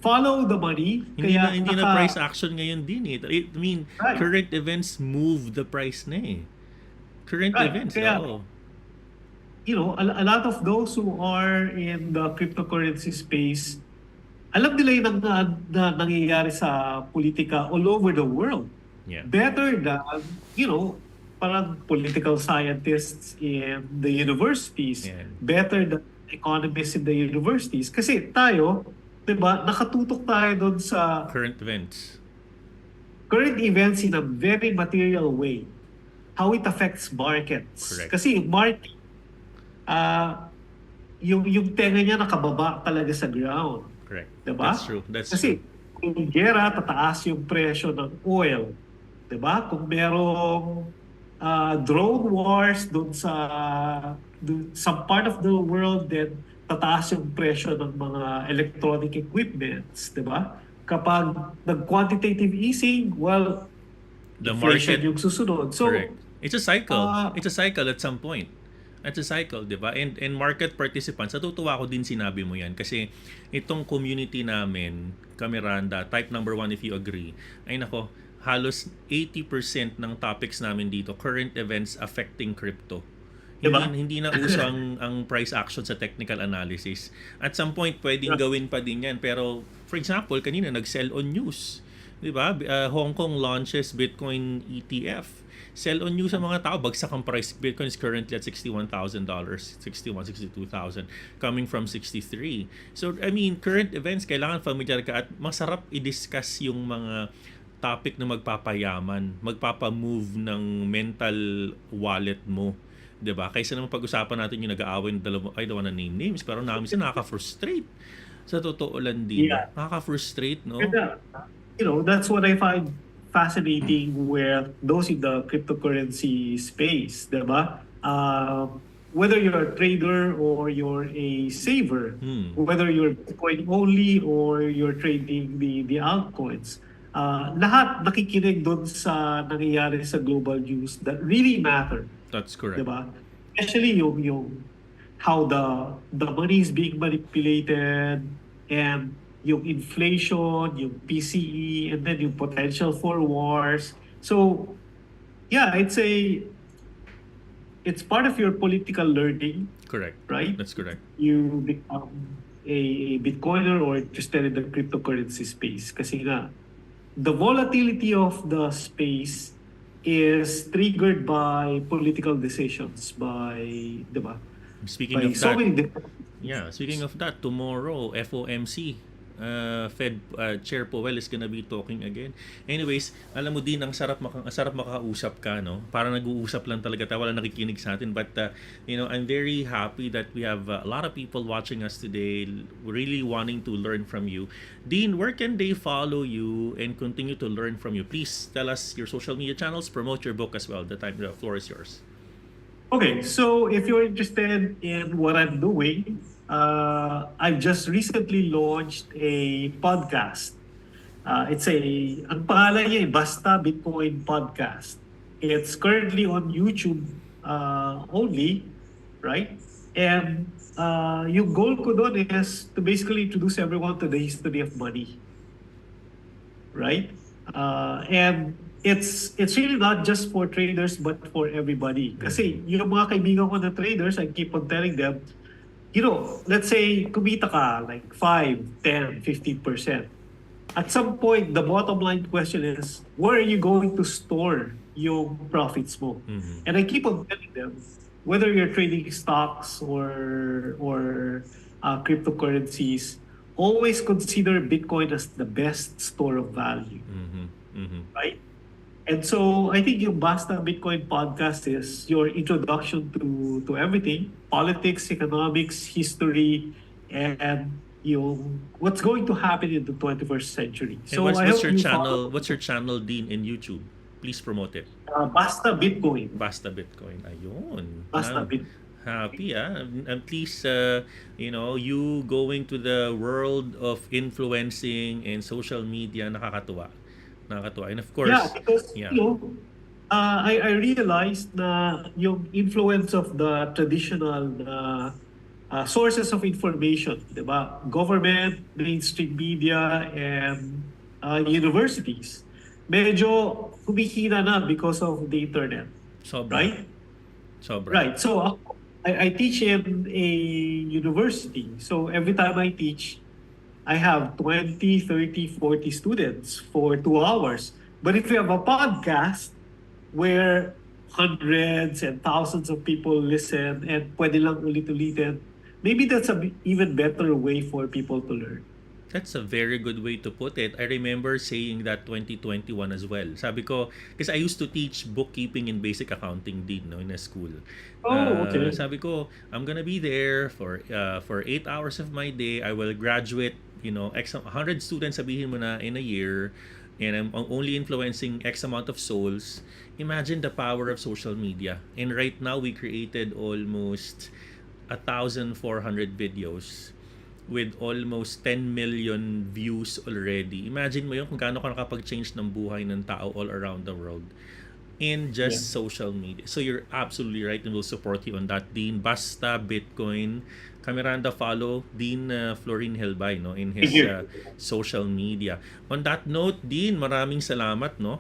follow the money. Hindi na price action ngayon din eh. I mean, Right. current events move the price na eh. Current Right. events, Kaya, oo. A lot of those who are in the cryptocurrency space, alam nila yung nangyayari sa politika all over the world. Yeah. Better than, parang political scientists in the universities. Yeah. Better than economists in the universities. Kasi tayo, diba, nakatutok tayo doon sa Current events. current events in a very material way. How it affects markets. Correct. Kasi market, yung tenga niya nakababa talaga sa ground. Correct. Diba? That's true. Kasi kung gera, tataas yung presyo ng oil. Diba? Kung merong drone wars doon sa some part of the world, then tataas yung presyo ng mga electronic equipments. Diba? Kapag nag-quantitative easing, The inflation market, yung susunod. So, correct. It's a cycle. uh, It's a cycle at some point. It's a cycle, di ba? And market participants, natutuwa ko din sinabi mo yan kasi itong community namin, Miranda, type number 1 if you agree, ay nako, halos 80% ng topics namin dito, current events affecting crypto. Diba? Hindi na uso ang price action sa technical analysis. At some point, pwedeng gawin pa din yan. Pero, for example, kanina nag-sell on news. Diba? Hong Kong launches Bitcoin ETF. Sell on news sa mga tao. Bagsak ang price. Bitcoin is currently at $61,000. 62,000. Coming from 63. So, I mean, current events, kailangan familiar ka at masarap i-discuss yung mga topic na magpapayaman, magpapamove ng mental wallet mo. 'Di ba? Kaysa naman pag-usapan natin yung nag-aaway ng dalawa, I don't wanna name names, pero namin sila nakaka-frustrate. Sa totoo lang din. Yeah. Nakaka-frustrate, no? that's what I find fascinating with those in the cryptocurrency space, diba? Whether you're a trader or you're a saver, whether you're Bitcoin only or you're trading the altcoins, lahat nakikinig doon sa nangyayari sa global news that really matter, That's correct. diba? Especially yung how the money is being manipulated, and yung inflation, yung PCE, and then yung potential for wars. So yeah, it's part of your political learning, Correct. right? That's correct. You become a Bitcoiner or interested in the cryptocurrency space. Kasi nga, the volatility of the space is triggered by political decisions, by, diba? Speaking By of so that, many different. yeah, speaking of that, tomorrow, FOMC, Fed Chair Powell is gonna be talking again. Anyways, alam mo din, ang sarap makakausap ka, no? Parang nag-uusap lang talaga tayo, wala nakikinig sa atin. But, I'm very happy that we have a lot of people watching us today, really wanting to learn from you. Dean, where can they follow you and continue to learn from you? Please tell us your social media channels, promote your book as well. The floor is yours. Okay, so if you're interested in what I'm doing, I've just recently launched a podcast. Ang pangalan niya ay Basta Bitcoin Podcast. It's currently on YouTube only, right? And yung goal ko doon is to basically introduce everyone to the history of money, right? And it's really not just for traders but for everybody. Kasi yung mga kaibigan ko na traders, I keep on telling them, let's say kumita ka like 5, 10, 15%. At some point, the bottom line question is, where are you going to store yung profits mo? And I keep on telling them, whether you're trading stocks or cryptocurrencies, always consider Bitcoin as the best store of value, right? And so I think yung Basta Bitcoin podcast is your introduction to everything: politics, economics, history, and yung what's going to happen in the 21st century. And So what's, I what's hope your you channel? What's your channel, Dean, in YouTube? Please promote it. Basta Bitcoin. Basta Bitcoin. Ayun. Basta Ah, Bitcoin. Happy, and please, you going to the world of influencing and social media, nakakatuwa. And of course, Yeah, because yeah. I realized na yung influence of the traditional sources of information, diba? Government, mainstream media, and universities, medyo humihina na because of the internet, Sobra. right? Sobra. Right. So I teach in a university. So every time I teach, I have 20, 30, 40 students for 2 hours. But if you have a podcast where hundreds and thousands of people listen and pwede lang ulit-ulitin, maybe that's even better way for people to learn. That's a very good way to put it. I remember saying that 2021 as well. Sabi ko, kasi I used to teach bookkeeping and basic accounting din, no, in a school. Oh, okay. Sabi ko, I'm gonna be there for 8 hours of my day. I will graduate, 100 students sabihin mo na in a year, and I'm only influencing X amount of souls. Imagine the power of social media. And right now, we created almost 1,400 videos with almost 10 million views already. Imagine mo yun kung gaano ka nakapag-change ng buhay ng tao all around the world in just social media. So you're absolutely right, and we'll support you on that, Dean. Basta Bitcoin. Miranda, follow Dean Florin Hilbay, no, in his social media. On that note, Dean, maraming salamat, no,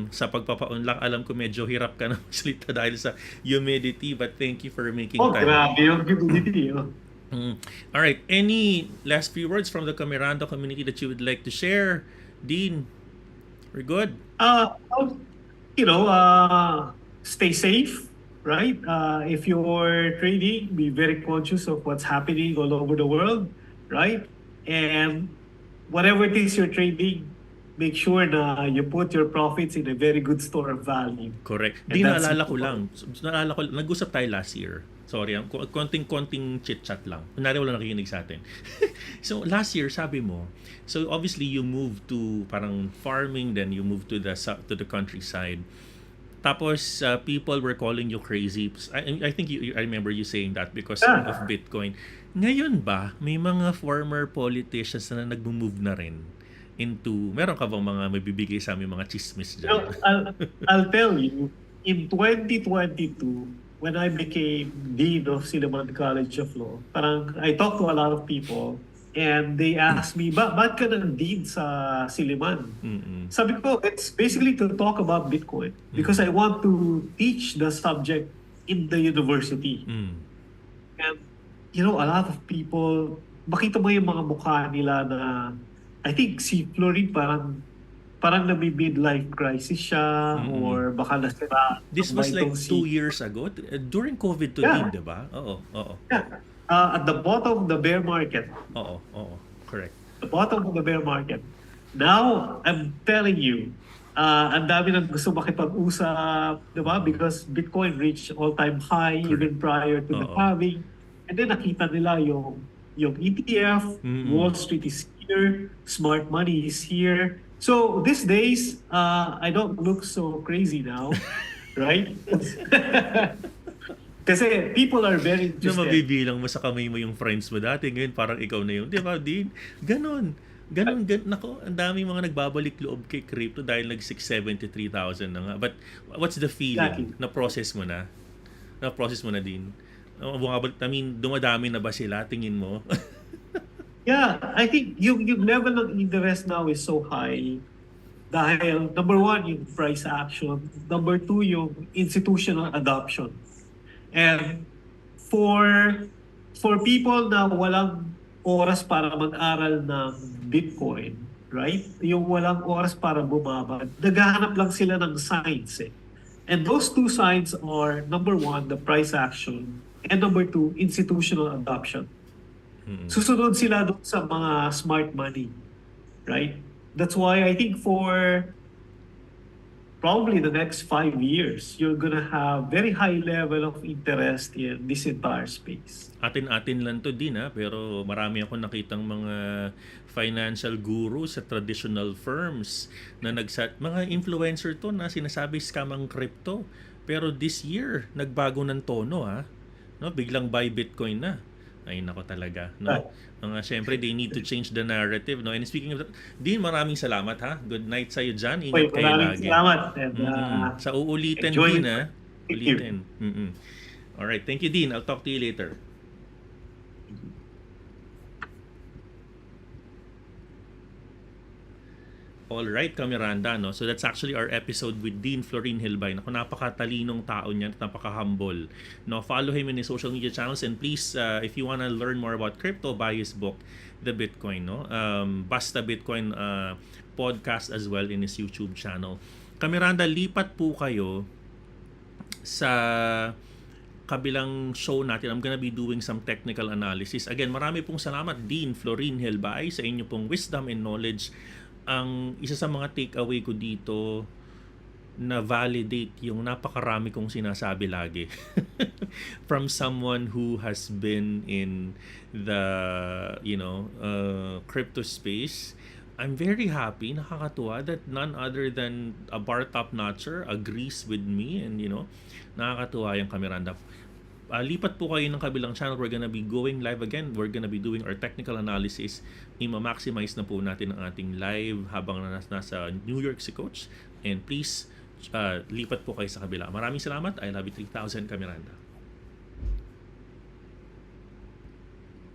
sa pagpapaunlak. Alam ko medyo hirap ka na magsalita dahil sa humidity, but thank you for making time. Grabe yung humidity. All right. Any last few words from the Miranda community that you would like to share, Dean? We're good. Stay safe, right? If you're trading, be very conscious of what's happening all over the world, right? And whatever it is you're trading, make sure na you put your profits in a very good store of value. Correct. And Di that's naalala it. ko lang, nag-usap tayo last year. Sorry, konting-konting chit-chat lang. Kunwari wala nakikinig sa atin. So, last year, sabi mo, so obviously you moved to parang farming, then you moved to the countryside. Tapos, people were calling you crazy. I think I remember you saying that because of Bitcoin. Ngayon ba, may mga former politicians na nag-move na rin into, meron ka bang mga mabibigay sa aming mga chismis dyan? I'll tell you, in 2022, when I became Dean of Silliman College of Law, parang I talked to a lot of people and they asked me, ba't ka ng Dean sa Silliman? Sabi ko, it's basically to talk about Bitcoin because I want to teach the subject in the university. And, you know, a lot of people, makita mo yung mga mukha nila na, I think si Florin parang nabi-midlife crisis siya or baka nasira. This was like 2 years ago? During COVID to din, di ba? Oo. Yeah. At the bottom of the bear market. Oo. Correct. The bottom of the bear market. Now, I'm telling you, ang dami nang gusto makipag-usap, di ba? Because Bitcoin reached all-time high even prior to the halving. And then nakita nila yung ETF, Wall Street is here, smart money is here. So these days, I don't look so crazy now, right? Kasi people are very Na interested. mabibilang mo sa kamay mo yung friends mo dati, ngayon parang ikaw na yun. Di ba, Dean? Ganon. Nako, ang dami mga nagbabalik loob kay crypto dahil nag-673,000 na nga. But what's the feeling? Exactly. Na-process mo na? Na-process mo na din? Dumadami na ba sila? Tingin mo? Yeah, I think yung level of interest now is so high dahil number one, yung price action. Number two, yung institutional adoption. And for people na walang oras para mag-aral ng Bitcoin, right? Yung walang oras para bumaba, naghahanap lang sila ng signs eh. And those two signs are, number one, the price action, and number two, institutional adoption. Susunod sila doon sa mga smart money, right? That's why I think for probably the next 5 years, you're gonna have very high level of interest in this entire space. Atin-atin lang to din pero marami ako nakitang mga financial guru sa traditional firms na mga influencer to na sinasabi scam ang crypto. Pero this year, nagbago ng tono no? Biglang buy Bitcoin na. Ay nako talaga, no? Syempre they need to change the narrative, no? And speaking of that, Dean, maraming salamat Good night sa iyo diyan. Ingat kayo lagi. Salamat. And, sa uulitin enjoy. Dean Ulitin. All right, thank you Dean. I'll talk to you later. All right, Miranda, no? So that's actually our episode with Dean Florin Hilbay. Naku, napakatalinong tao niya, napaka-humble. No, follow him in his social media channels and please, if you want to learn more about crypto, buy his book, The Bitcoin, no? Basta Bitcoin podcast as well in his YouTube channel. Miranda, lipat po kayo sa kabilang show natin. I'm gonna be doing some technical analysis. Again, marami pong salamat, Dean Florin Hilbay, sa inyo pong wisdom and knowledge. Ang isa sa mga takeaway ko dito na validate yung napakarami kong sinasabi lagi from someone who has been in the crypto space. I'm very happy, nakakatuwa that none other than a bar top notcher agrees with me and nakakatuwa yung Miranda. Lipat po kayo ng kabilang channel. We're gonna be going live again. We're gonna be doing our technical analysis. I-maximize na po natin ang ating live habang nasa New York si Coach. And please, lipat po kayo sa kabila. Maraming salamat. I love you 3,000 Miranda.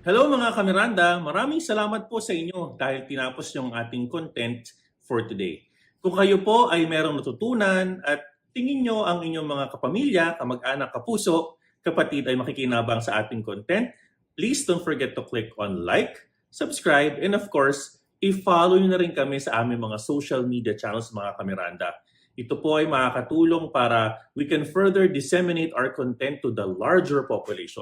Hello mga Miranda. Maraming salamat po sa inyo dahil tinapos yung ating content for today. Kung kayo po ay merong natutunan at tingin nyo ang inyong mga kapamilya, kamag-anak, kapuso, kapatid ay makikinabang sa ating content, please don't forget to click on like, subscribe, and of course, i-follow nyo na rin kami sa aming mga social media channels mga Miranda. Ito po ay makakatulong para we can further disseminate our content to the larger population.